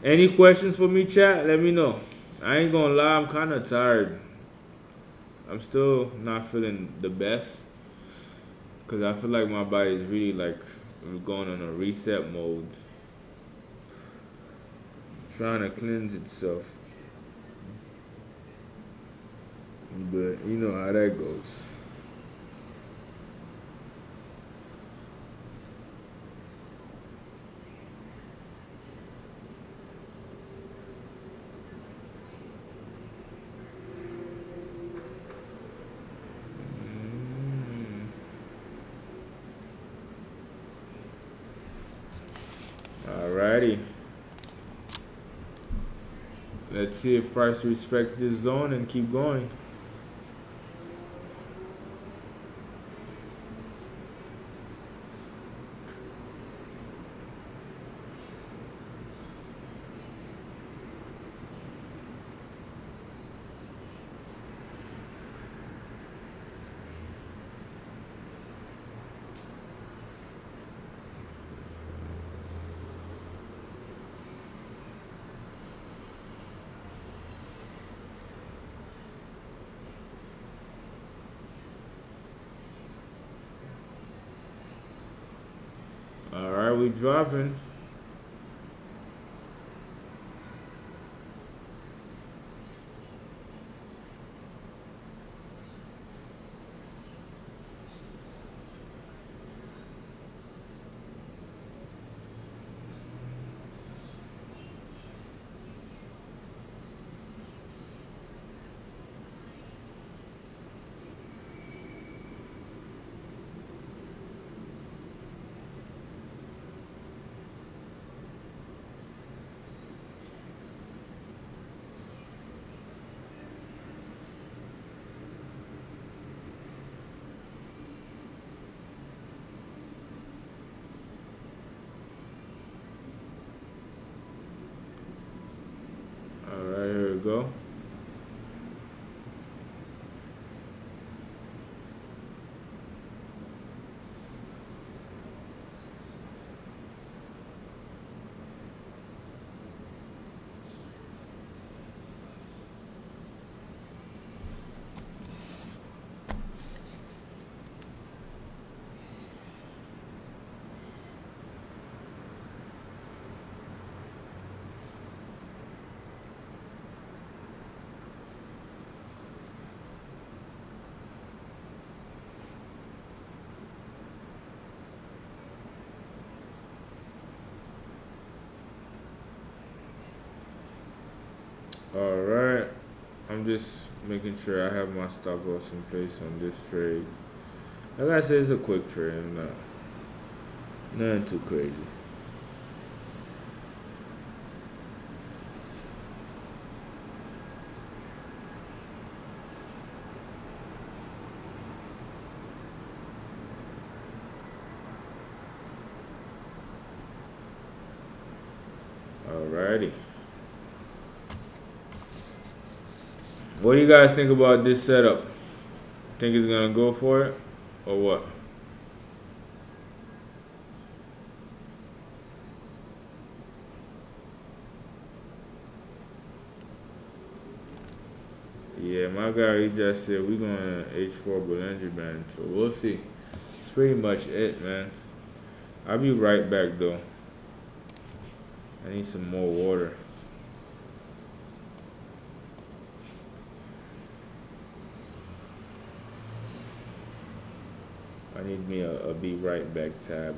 Any questions for me, chat? Let me know. I ain't gonna lie, I'm kind of tired. I'm still not feeling the best because I feel like my body is really like going on a reset mode, trying to cleanse itself. But you know how that goes. Alrighty. Let's see if price respects this zone and keep going. Alright, we dropping. go. All right. I'm just making sure I have my stop loss in place on this trade. Like I said, it's a quick trade. Nothing too crazy. Alrighty. What do you guys think about this setup? Think it's gonna go for it or what? Yeah, my guy, he just said we're going to H4 Bollinger Band, so we'll see. That's pretty much it, man. I'll be right back, though. I need some more water. I need me a be right back tab.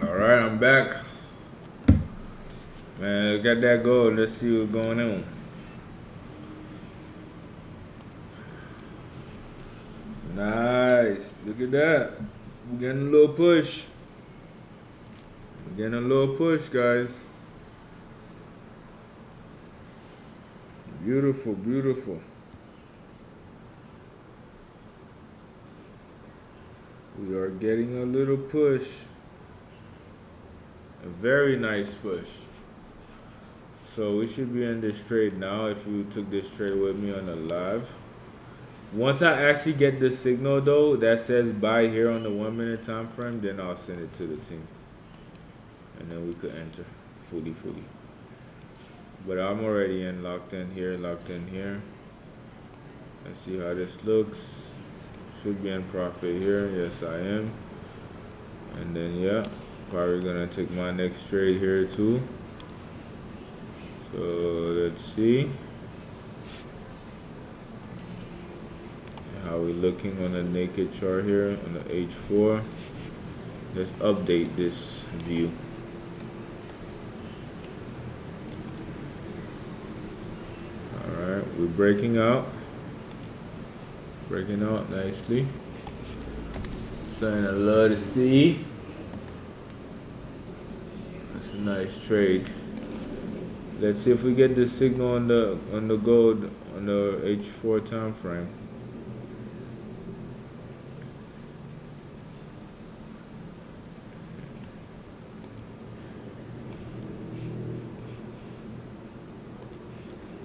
Alright, I'm back. Man, look at that gold. Let's see what's going on. Nice. Look at that. We're getting a little push. We're getting a little push, guys. Beautiful, beautiful. We are getting a little push. A very nice push. So we should be in this trade now if you took this trade with me on the live. Once I actually get the signal though that says buy here on the 1 minute time frame, then I'll send it to the team. and then we could enter fully. But I'm already locked in here. Let's see how this looks. Should be in profit here. Yes, I am. And then yeah, probably gonna take my next trade here too. So let's see how we looking on the naked chart here on the H4. Let's update this view. Alright, we're breaking out nicely. Something I love to see. That's a nice trade. Let's see if we get the signal on the gold on the H4 time frame.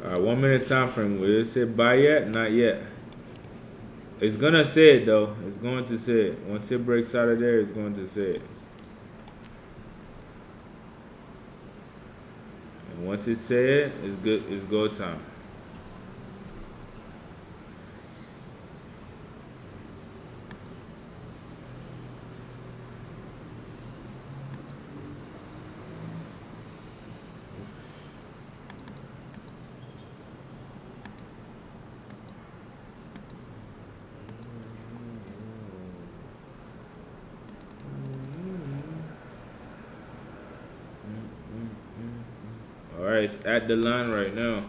Alright, 1 minute time frame. Will it say buy yet? Not yet. It's gonna say it though. It's going to say it. Once it breaks out of there, it's going to say it. And once it say it, it's good. It's go time. Alright, it's at the line right now.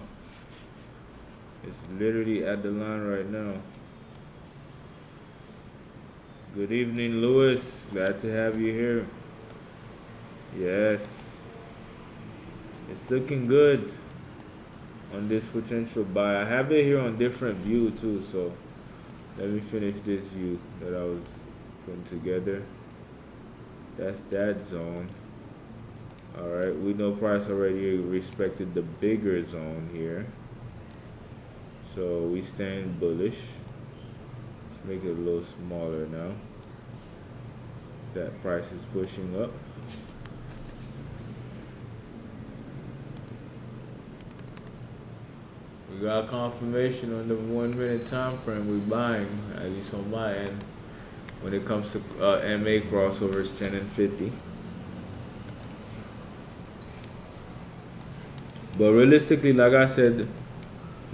It's literally at the line right now. Good evening, Lewis. Glad to have you here. Yes. It's looking good on this potential buy. I have it here on different view too, so let me finish this view that I was putting together. That's that zone. Alright, we know price already respected the bigger zone here. So we stand bullish. Let's make it a little smaller now. That price is pushing up. We got confirmation on the 1 minute time frame we buying, at least on my end, when it comes to MA crossovers 10 and 50. But realistically, like I said,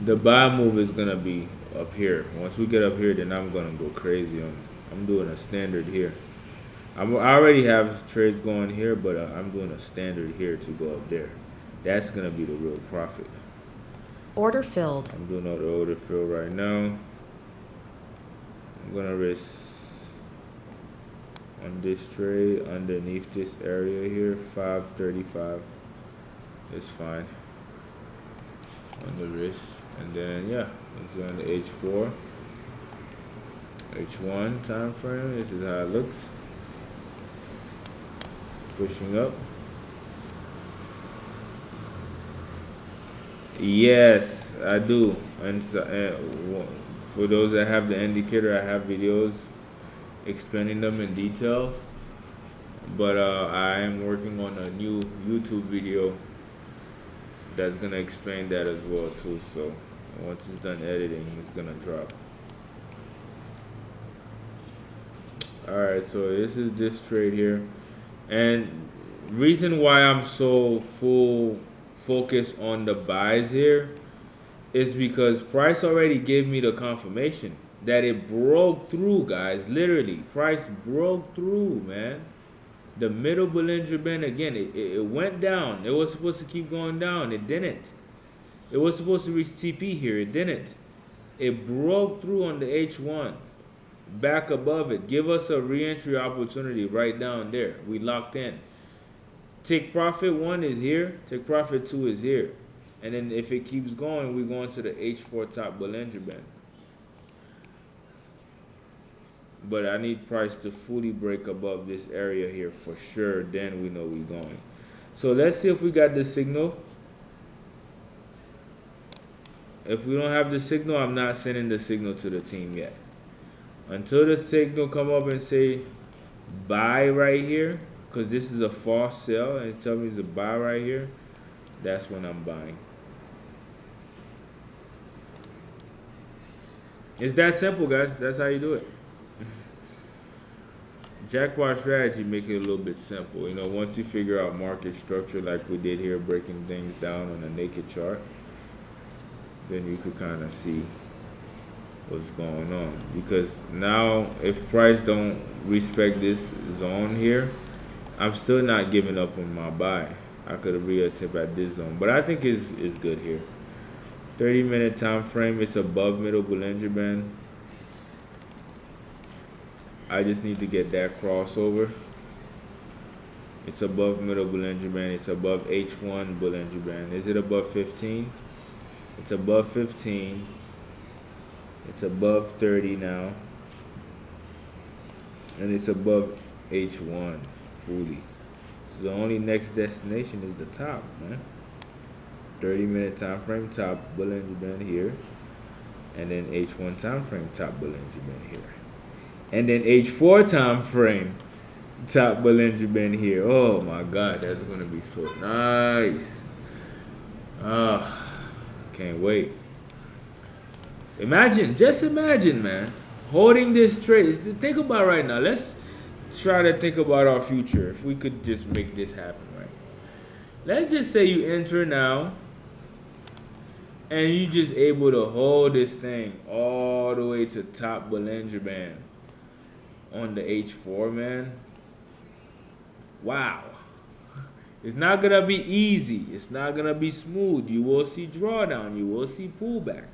the buy move is gonna be up here. Once we get up here, then I'm gonna go crazy on. I'm doing a standard here. I already have trades going here, but I'm doing a standard here to go up there. That's gonna be the real profit. Order filled. I'm doing all the order fill right now. I'm gonna risk on this trade underneath this area here, 535. It's fine on the wrist. And then yeah, it's on the H4, H1 time frame. This is how it looks. Pushing up. Yes, I do. And so, for those that have the indicator, I have videos explaining them in detail. But I am working on a new YouTube video that's gonna explain that as well too. So once it's done editing, it's gonna drop. Alright, so this is this trade here. And reason why I'm so full focus on the buys here is because price already gave me the confirmation that it broke through, guys. Literally, price broke through, man. The middle Bollinger Band again, it went down. It was supposed to keep going down. It didn't. It was supposed to reach TP here. It didn't. It broke through on the H1. Back above it. Give us a re-entry opportunity right down there. We locked in. Take profit 1 is here. Take profit 2 is here. And then if it keeps going, we're going to the H4 top Bollinger Band. But I need price to fully break above this area here for sure. Then we know we're going. So let's see if we got the signal. If we don't have the signal, I'm not sending the signal to the team yet. Until the signal come up and say buy right here, because this is a false sell and it tells me it's a buy right here, that's when I'm buying. It's that simple, guys. That's how you do it. Jackpot strategy make it a little bit simple. You know, once you figure out market structure like we did here, breaking things down on a naked chart, then you could kind of see what's going on. Because now, if price don't respect this zone here, I'm still not giving up on my buy. I could have re-tip at this zone, but I think it's good here. 30-minute time frame, it's above middle Bollinger Band. I just need to get that crossover. It's above middle Bollinger Band. It's above H1 Bollinger Band. Is it above 15? It's above 15. It's above 30 now. And it's above H1 fully. So the only next destination is the top, man. 30-minute time frame, top Bollinger Band here. And then H1 time frame, top Bollinger Band here. And then H4 time frame, top Bollinger Band here. Oh my God, that's gonna be so nice. Can't wait. Just imagine, man, holding this trade. Think about right now. Let's try to think about our future. If we could just make this happen, right? Let's just say you enter now, and you just able to hold this thing all the way to top Bollinger Band on the H4, man. Wow. It's not going to be easy. It's not going to be smooth. You will see drawdown. You will see pullback.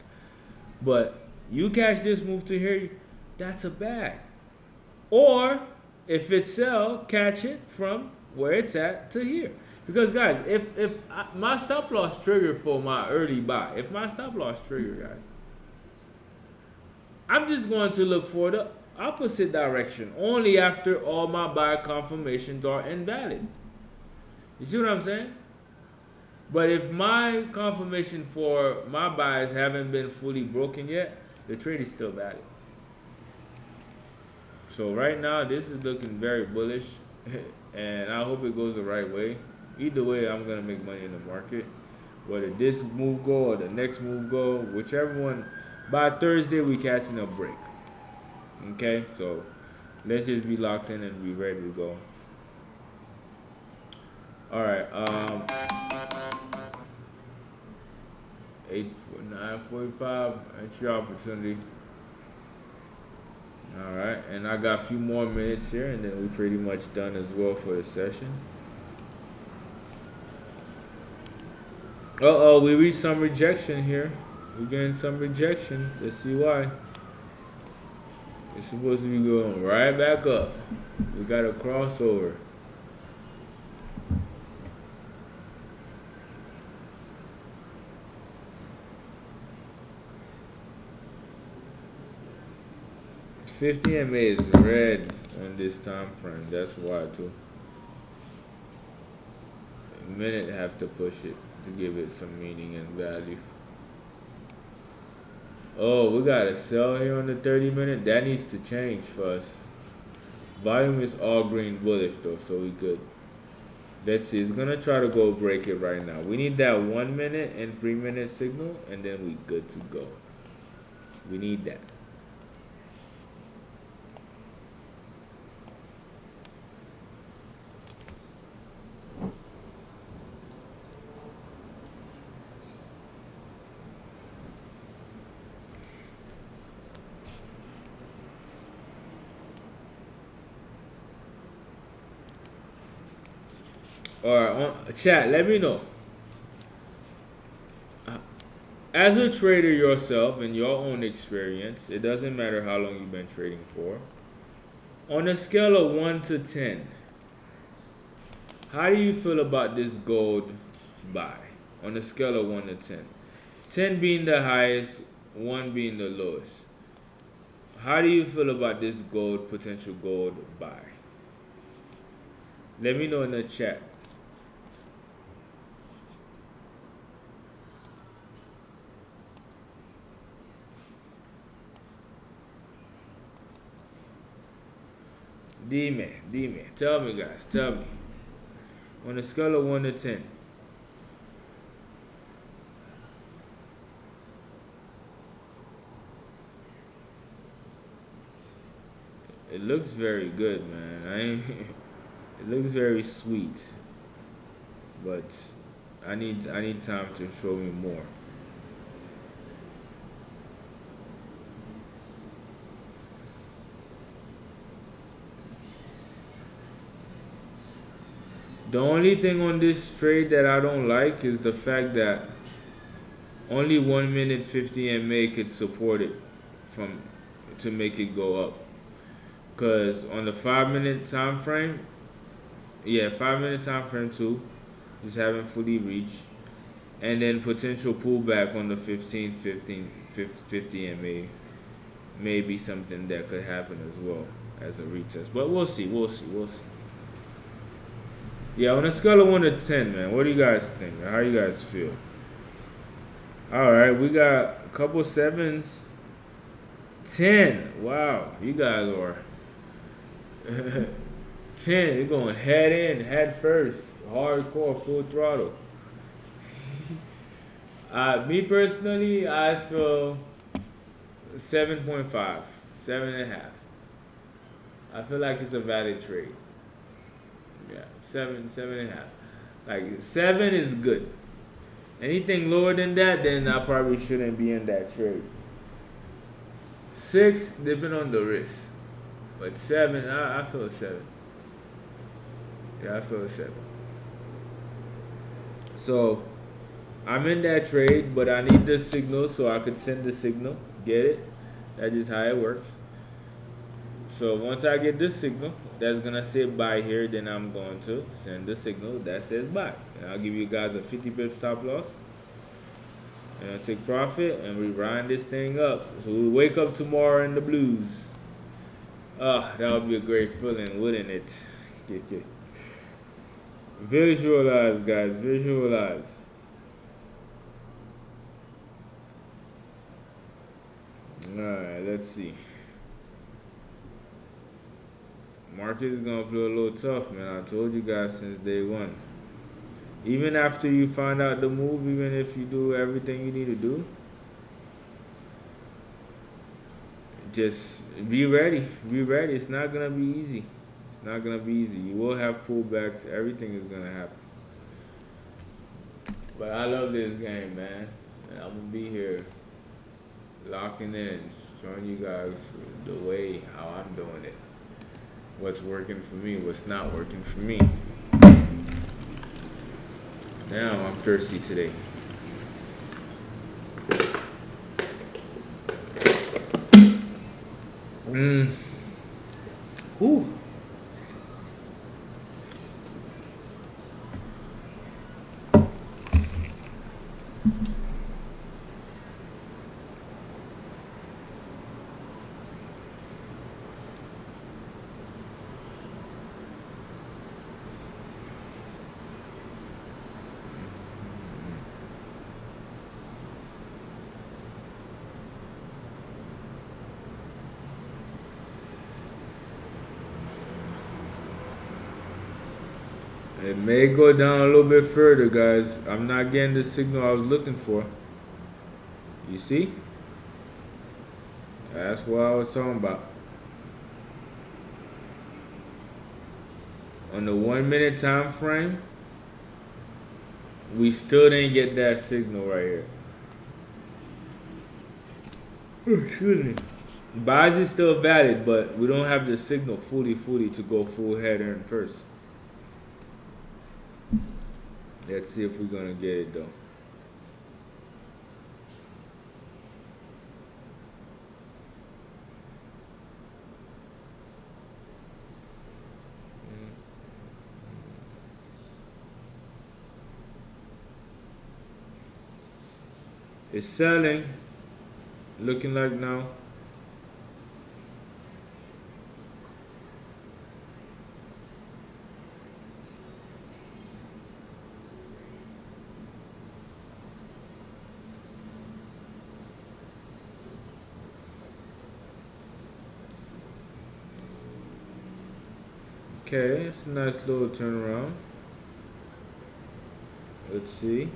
But you catch this move to here, that's a bag. Or if it's sell, catch it from where it's at to here. Because, guys, if my stop loss trigger for my early buy, if my stop loss trigger, guys, I'm just going to look for the opposite direction only after all my buy confirmations are invalid. You see what I'm saying? But if my confirmation for my buys haven't been fully broken yet, the trade is still valid. So right now, this is looking very bullish, and I hope it goes the right way. Either way, I'm going to make money in the market. Whether this move go or the next move go, whichever one, by Thursday, we catching a break. Okay, so let's just be locked in and be ready to go. All right, 9:45 entry opportunity. All right, and I got a few more minutes here, and then we pretty much done as well for the session. We reached some rejection here. We're getting some rejection. Let's see why. It's supposed to be going right back up. We got a crossover. $50 MA is red on this time frame. That's why too. A minute have to push it to give it some meaning and value. Oh, we got a sell here on the 30-minute. That needs to change for us. Volume is all green bullish though, so we good. Let's see. It's gonna try to go break it right now. We need that 1 minute and 3-minute signal, and then we good to go. We need that. Alright, chat, let me know. As a trader yourself, in your own experience, it doesn't matter how long you've been trading for. On a scale of 1 to 10, how do you feel about this gold buy? On a scale of 1 to 10. 10 being the highest, 1 being the lowest. How do you feel about this potential gold buy? Let me know in the chat. Dime. Tell me, guys. Tell me. On a scale of 1 to 10. It looks very good, man. It looks very sweet, but I need time to show me more. The only thing on this trade that I don't like is the fact that only 1 minute 50 MA could support it from to make it go up. Cause on the 5 minute time frame, yeah, 5 minute time frame too, just haven't fully reached, and then potential pullback on the 50 MA may be something that could happen as well as a retest. But we'll see. Yeah, on a scale of 1 to 10, man, what do you guys think? How you guys feel? All right, we got a couple sevens. 10. Wow, you guys are 10. You're going head in, head first, hardcore, full throttle. Me personally, I feel 7.5, 7.5. I feel like it's a valid trade. Yeah, 7.5. Like 7 is good. Anything lower than that, then I probably shouldn't be in that trade. 6, depending on the risk. But 7, I feel a 7. Yeah, I feel a 7. So I'm in that trade, but I need the signal so I could send the signal. Get it? That's just how it works. So once I get this signal that's gonna say buy here, then I'm going to send the signal that says buy. And I'll give you guys a 50 pip stop loss. And I'll take profit and we grind this thing up. So we wake up tomorrow in the blues. Ah, that would be a great feeling, wouldn't it? Visualize, guys, visualize. Alright, let's see. Market is gonna play a little tough, man. I told you guys since day one. Even after you find out the move, even if you do everything you need to do, just be ready. Be ready. It's not gonna be easy. It's not gonna be easy. You will have pullbacks. Everything is gonna happen. But I love this game, man. And I'm gonna be here, locking in, showing you guys the way how I'm doing it. What's working for me, what's not working for me. Damn, I'm thirsty today. Whew. It may go down a little bit further, guys. I'm not getting the signal I was looking for. You see? That's what I was talking about. On the 1 minute time frame, we still didn't get that signal right here. Excuse me. Buys is still valid, but we don't have the signal fully to go full head in first. Let's see if we're gonna get it though. It's selling, looking like now. Okay, it's a nice little turnaround. Let's see.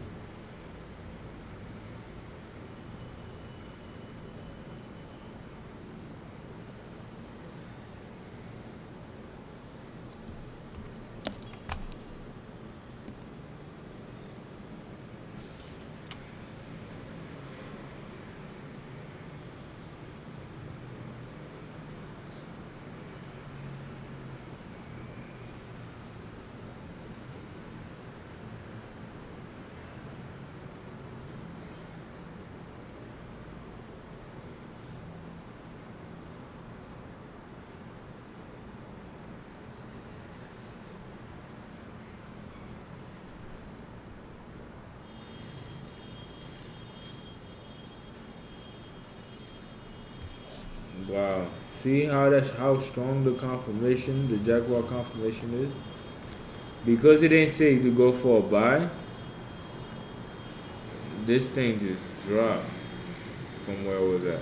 Wow. See how strong the confirmation, the Jaguar confirmation is? Because it didn't say to go for a buy, this thing just dropped from where it was at.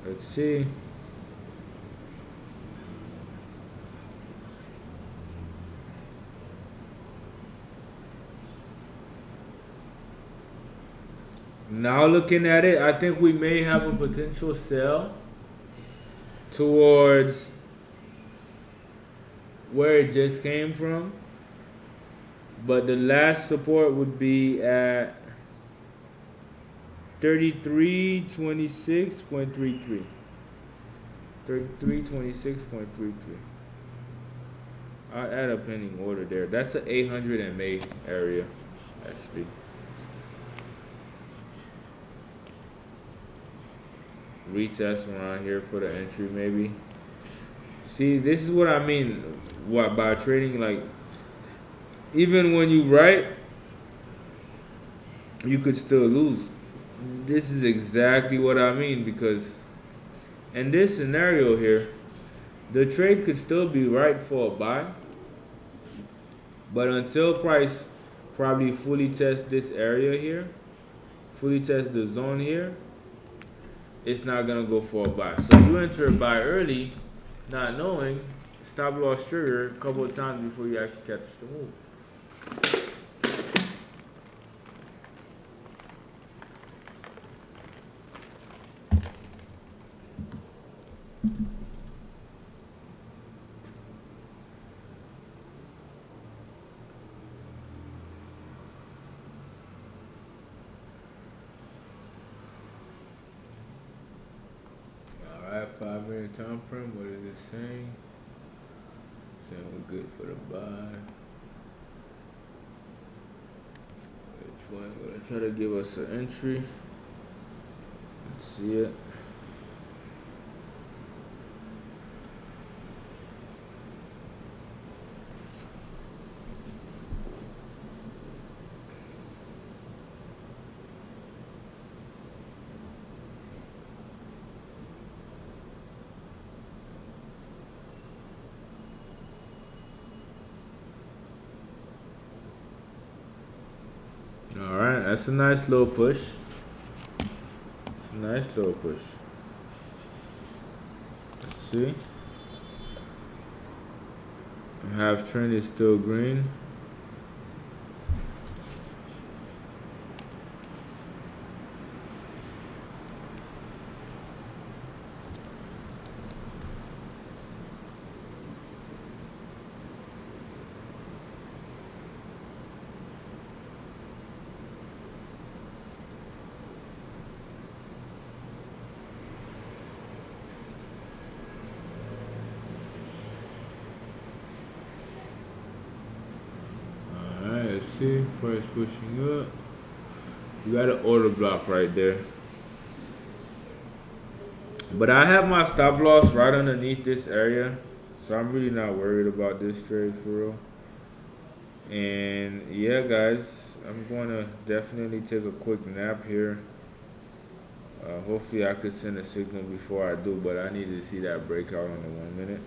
Let's see. Now looking at it, I think we may have a potential sell towards where it just came from. But the last support would be at 3326.33. 3326.33. I'll add a pending order there. That's an 800 MA area, actually. Retest around here for the entry, maybe. See, this is what I mean. What by trading, like, even when you right, you could still lose. This is exactly what I mean, because in this scenario here, the trade could still be right for a buy, but until price probably fully tests this area here, fully test the zone here, it's not gonna go for a buy. So you enter a buy early, not knowing, stop loss trigger a couple of times before you actually catch the move. Alright, 5 minute time frame. What is it saying? Saying we're good for the buy. Which one? Gonna try to give us an entry. Let's see it. Alright, that's a nice little push. It's a nice little push. Let's see. Half trend is still green. see, price pushing up. You got an order block right there. But I have my stop loss right underneath this area. So I'm really not worried about this trade for real. And yeah, guys, I'm going to definitely take a quick nap here. Hopefully I could send a signal before I do, but I need to see that breakout on the 1 minute.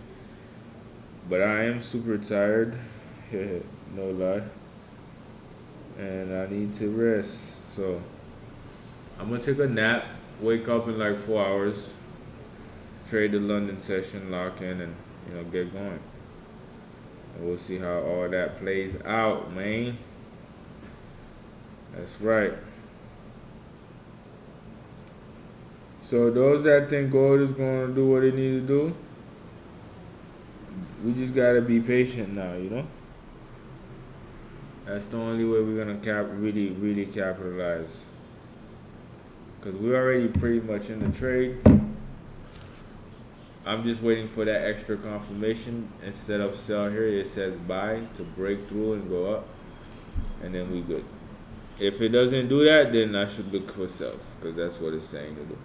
But I am super tired, no lie, and I need to rest. So I'm gonna take a nap, wake up in like 4 hours, trade the London session, lock in, and get going. And we'll see how all that plays out, man. That's right. So those that think gold is going to do what it needs to do, we just gotta be patient now, That's the only way we're gonna really capitalize. Cause we're already pretty much in the trade. I'm just waiting for that extra confirmation. Instead of sell here, it says buy to break through and go up, and then we good. If it doesn't do that, then I should look for sells, because that's what it's saying to do.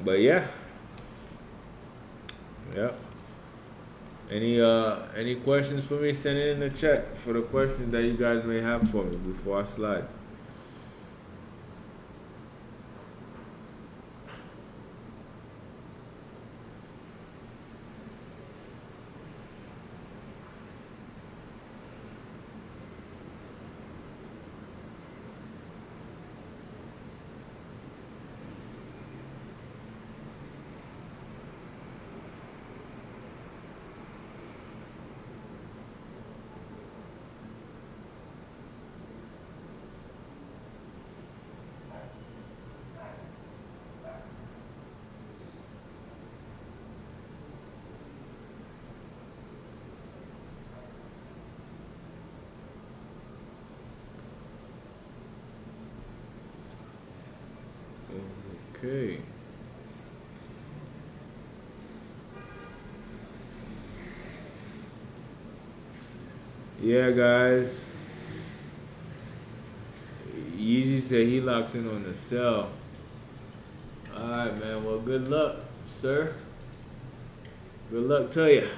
But yeah. Yep. Any questions for me? Send it in the chat for the questions that you guys may have for me before I slide. Okay. Yeah, guys. Yeezy said he locked in on the sell. Alright, man. Well, good luck, sir. Good luck to you.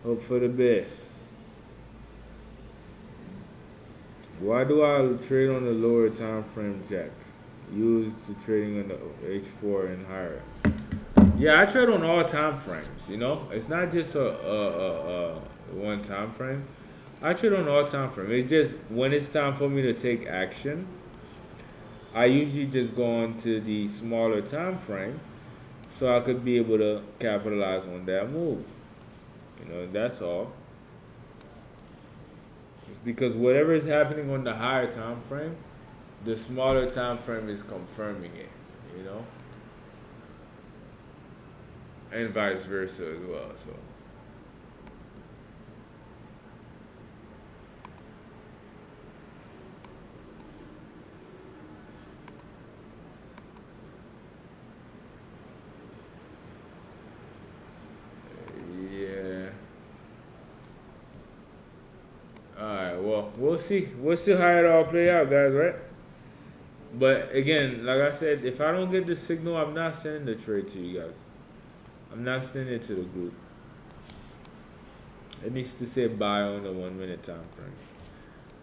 Hope for the best. Why do I trade on the lower time frame, Jack? Used to trading on the H4 and higher. Yeah, I trade on all time frames. It's not just a one time frame. I trade on all time frame. It's just when it's time for me to take action, I usually just go on to the smaller time frame, so I could be able to capitalize on that move. That's all. It's because whatever is happening on the higher time frame, the smaller time frame is confirming it, and vice versa as well. So yeah. All right. Well, we'll see. We'll see how it all play out, guys. Right? But again, like I said, if I don't get the signal, I'm not sending the trade to you guys. I'm not sending it to the group. It needs to say buy on the 1 minute time frame.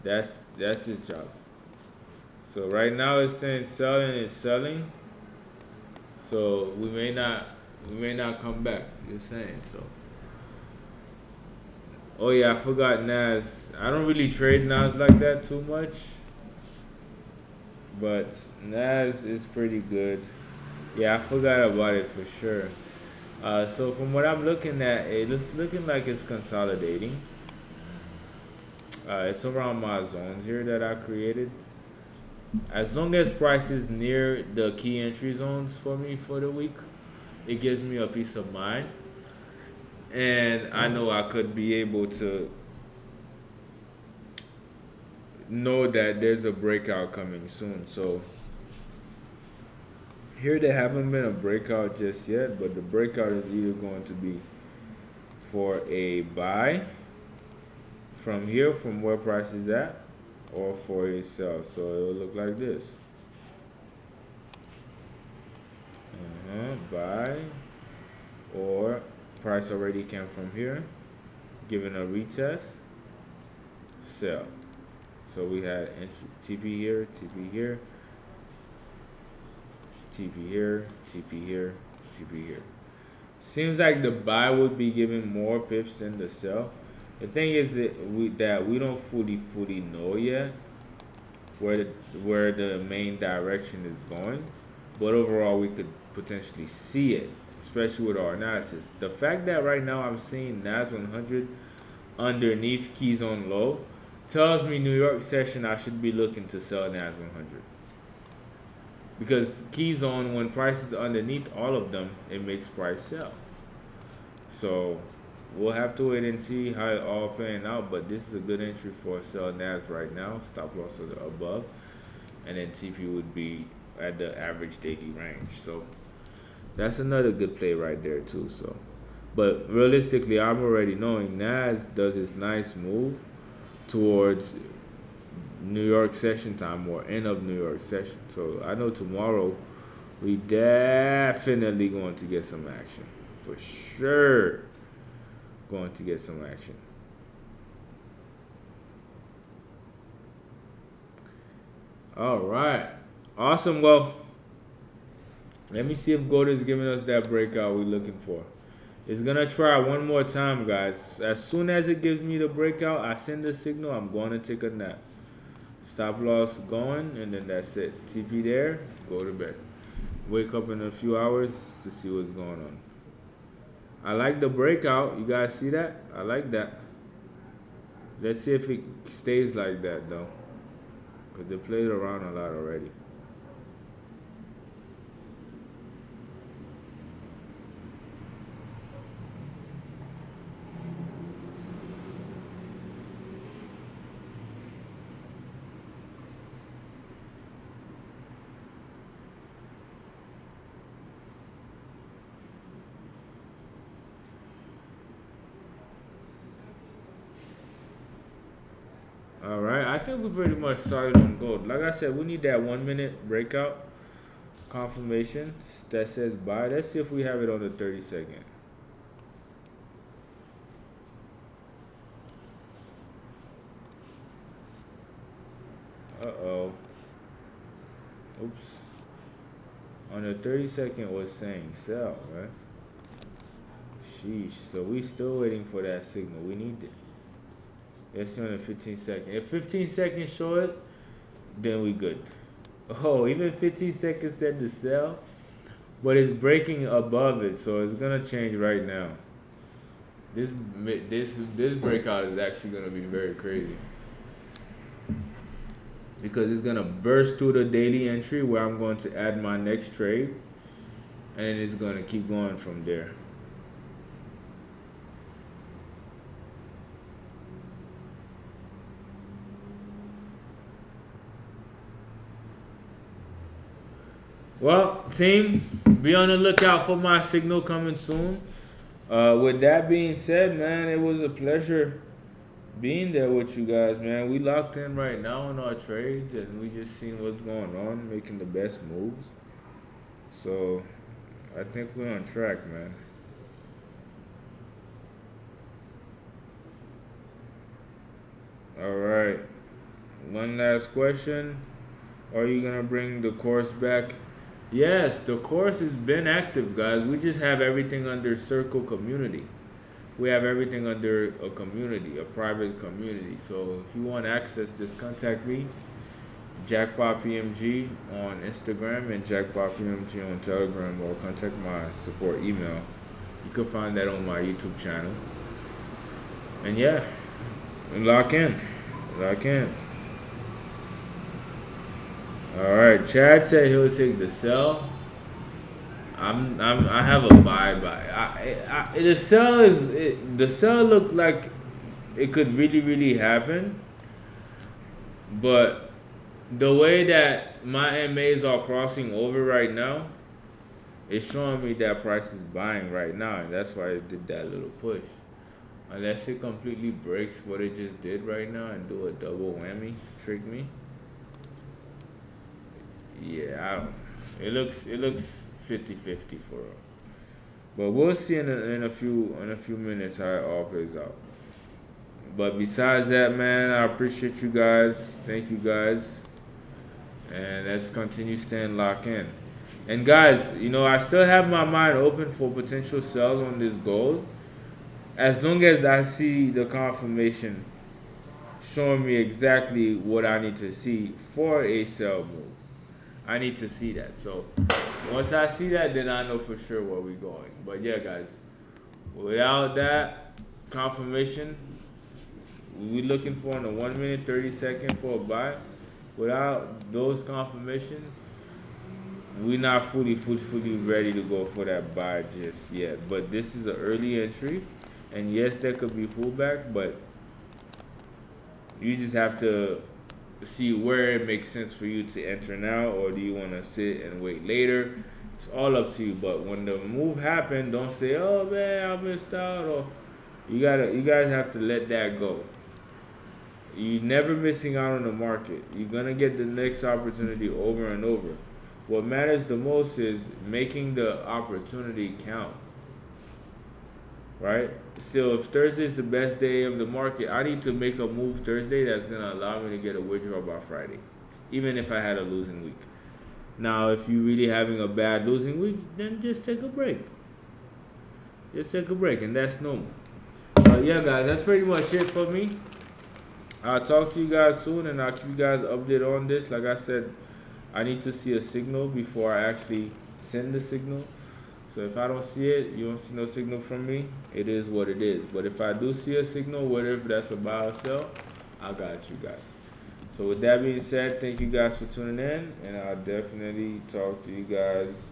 That's his job. So right now it's saying selling is selling. So we may not come back. Just saying. So. Oh yeah, I forgot Nas. I don't really trade Nas like that too much. But Nas is pretty good. Yeah, I forgot about it for sure. So from what I'm looking at, it's looking like it's consolidating. It's around my zones here that I created. As long as price is near the key entry zones for me for the week, it gives me a peace of mind. And I know I could be able to know that there's a breakout coming soon. So here they haven't been a breakout just yet, but the breakout is either going to be for a buy from here, from where price is at, or for a sell. So it will look like this. Buy, or price already came from here, given a retest, sell. So we had entry, TP here, TP here, TP here, TP here, TP here. Seems like the buy would be giving more pips than the sell. The thing is that we don't fully know yet where the main direction is going, but overall we could potentially see it, especially with our analysis. The fact that right now I'm seeing NAS 100 underneath keys on low tells me New York session I should be looking to sell NAS 100, because keys on, when price is underneath all of them, it makes price sell. So we'll have to wait and see how it all playing out, but this is a good entry for a sell NAS right now. Stop loss are above, and then TP would be at the average daily range. So that's another good play right there too. So, but realistically, I'm already knowing NAS does this nice move towards New York session time, or end of New York session. So I know tomorrow we definitely going to get some action. For sure going to get some action. All right. Awesome. Well, let me see if gold is giving us that breakout we're looking for. It's going to try one more time, guys. As soon as it gives me the breakout, I send the signal. I'm going to take a nap. Stop loss going, and then that's it. TP there, go to bed. Wake up in a few hours to see what's going on. I like the breakout. You guys see that? I like that. Let's see if it stays like that, though, because they played around a lot already. All right, I think we pretty much started on gold. Like I said, we need that 1 minute breakout confirmation that says buy. Let's see if we have it on the 30-second. Uh-oh. Oops. On the 30-second was saying sell, right? Sheesh. So we still waiting for that signal. We need it. Let's see on the 15-second. If 15 seconds show it, then we good. Oh, even 15 seconds said to sell, but it's breaking above it, so it's gonna change right now. This breakout is actually gonna be very crazy, because it's gonna burst through the daily entry where I'm going to add my next trade, and it's gonna keep going from there. Well, team, be on the lookout for my signal coming soon. With that being said, man, it was a pleasure being there with you guys, man. We locked in right now on our trades, and we just seen what's going on, making the best moves. So I think we're on track, man. All right. One last question. Are you going to bring the course back? Yes, the course has been active, guys. We just have everything under Circle Community. We have everything under a community, a private community. So if you want access, just contact me, Jackpot PMG on Instagram and Jackpot PMG on Telegram, or contact my support email. You can find that on my YouTube channel. And yeah, lock in. Lock in. All right, Chad said he'll take the sell. I have a buy. The sell looked like it could really happen, but the way that my MAs are crossing over right now, it's showing me that price is buying right now, and that's why it did that little push. Unless it completely breaks what it just did right now and do a double whammy, trick me. Yeah, I don't. It looks 50-50 for real. But we'll see in a few minutes how it all plays out. But besides that, man, I appreciate you guys. Thank you guys, and let's continue staying locked in. And guys, I still have my mind open for potential sales on this gold, as long as I see the confirmation showing me exactly what I need to see for a sell move. I need to see that. So once I see that, then I know for sure where we're going. But yeah, guys, without that confirmation, we looking for in a 1 minute 30 second for a buy. Without those confirmation, we're not fully ready to go for that buy just yet. But this is an early entry, and yes, there could be pullback, but you just have to see where it makes sense for you to enter now, or do you want to sit and wait later. It's all up to you. But when the move happened, don't say, "Oh man, I missed out," or you guys have to let that go. You're never missing out on the market. You're gonna get the next opportunity over and over. What matters the most is making the opportunity count. Right? So if Thursday is the best day of the market, I need to make a move Thursday that's gonna allow me to get a withdrawal by Friday, even if I had a losing week. Now, if you're really having a bad losing week, then just take a break. Just take a break, and that's normal. Yeah, guys, that's pretty much it for me. I'll talk to you guys soon, and I'll keep you guys updated on this. Like I said, I need to see a signal before I actually send the signal. So if I don't see it, you don't see no signal from me, it is what it is. But if I do see a signal, whether if that's a buy or sell, I got you guys. So with that being said, thank you guys for tuning in, and I'll definitely talk to you guys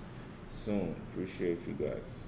soon. Appreciate you guys.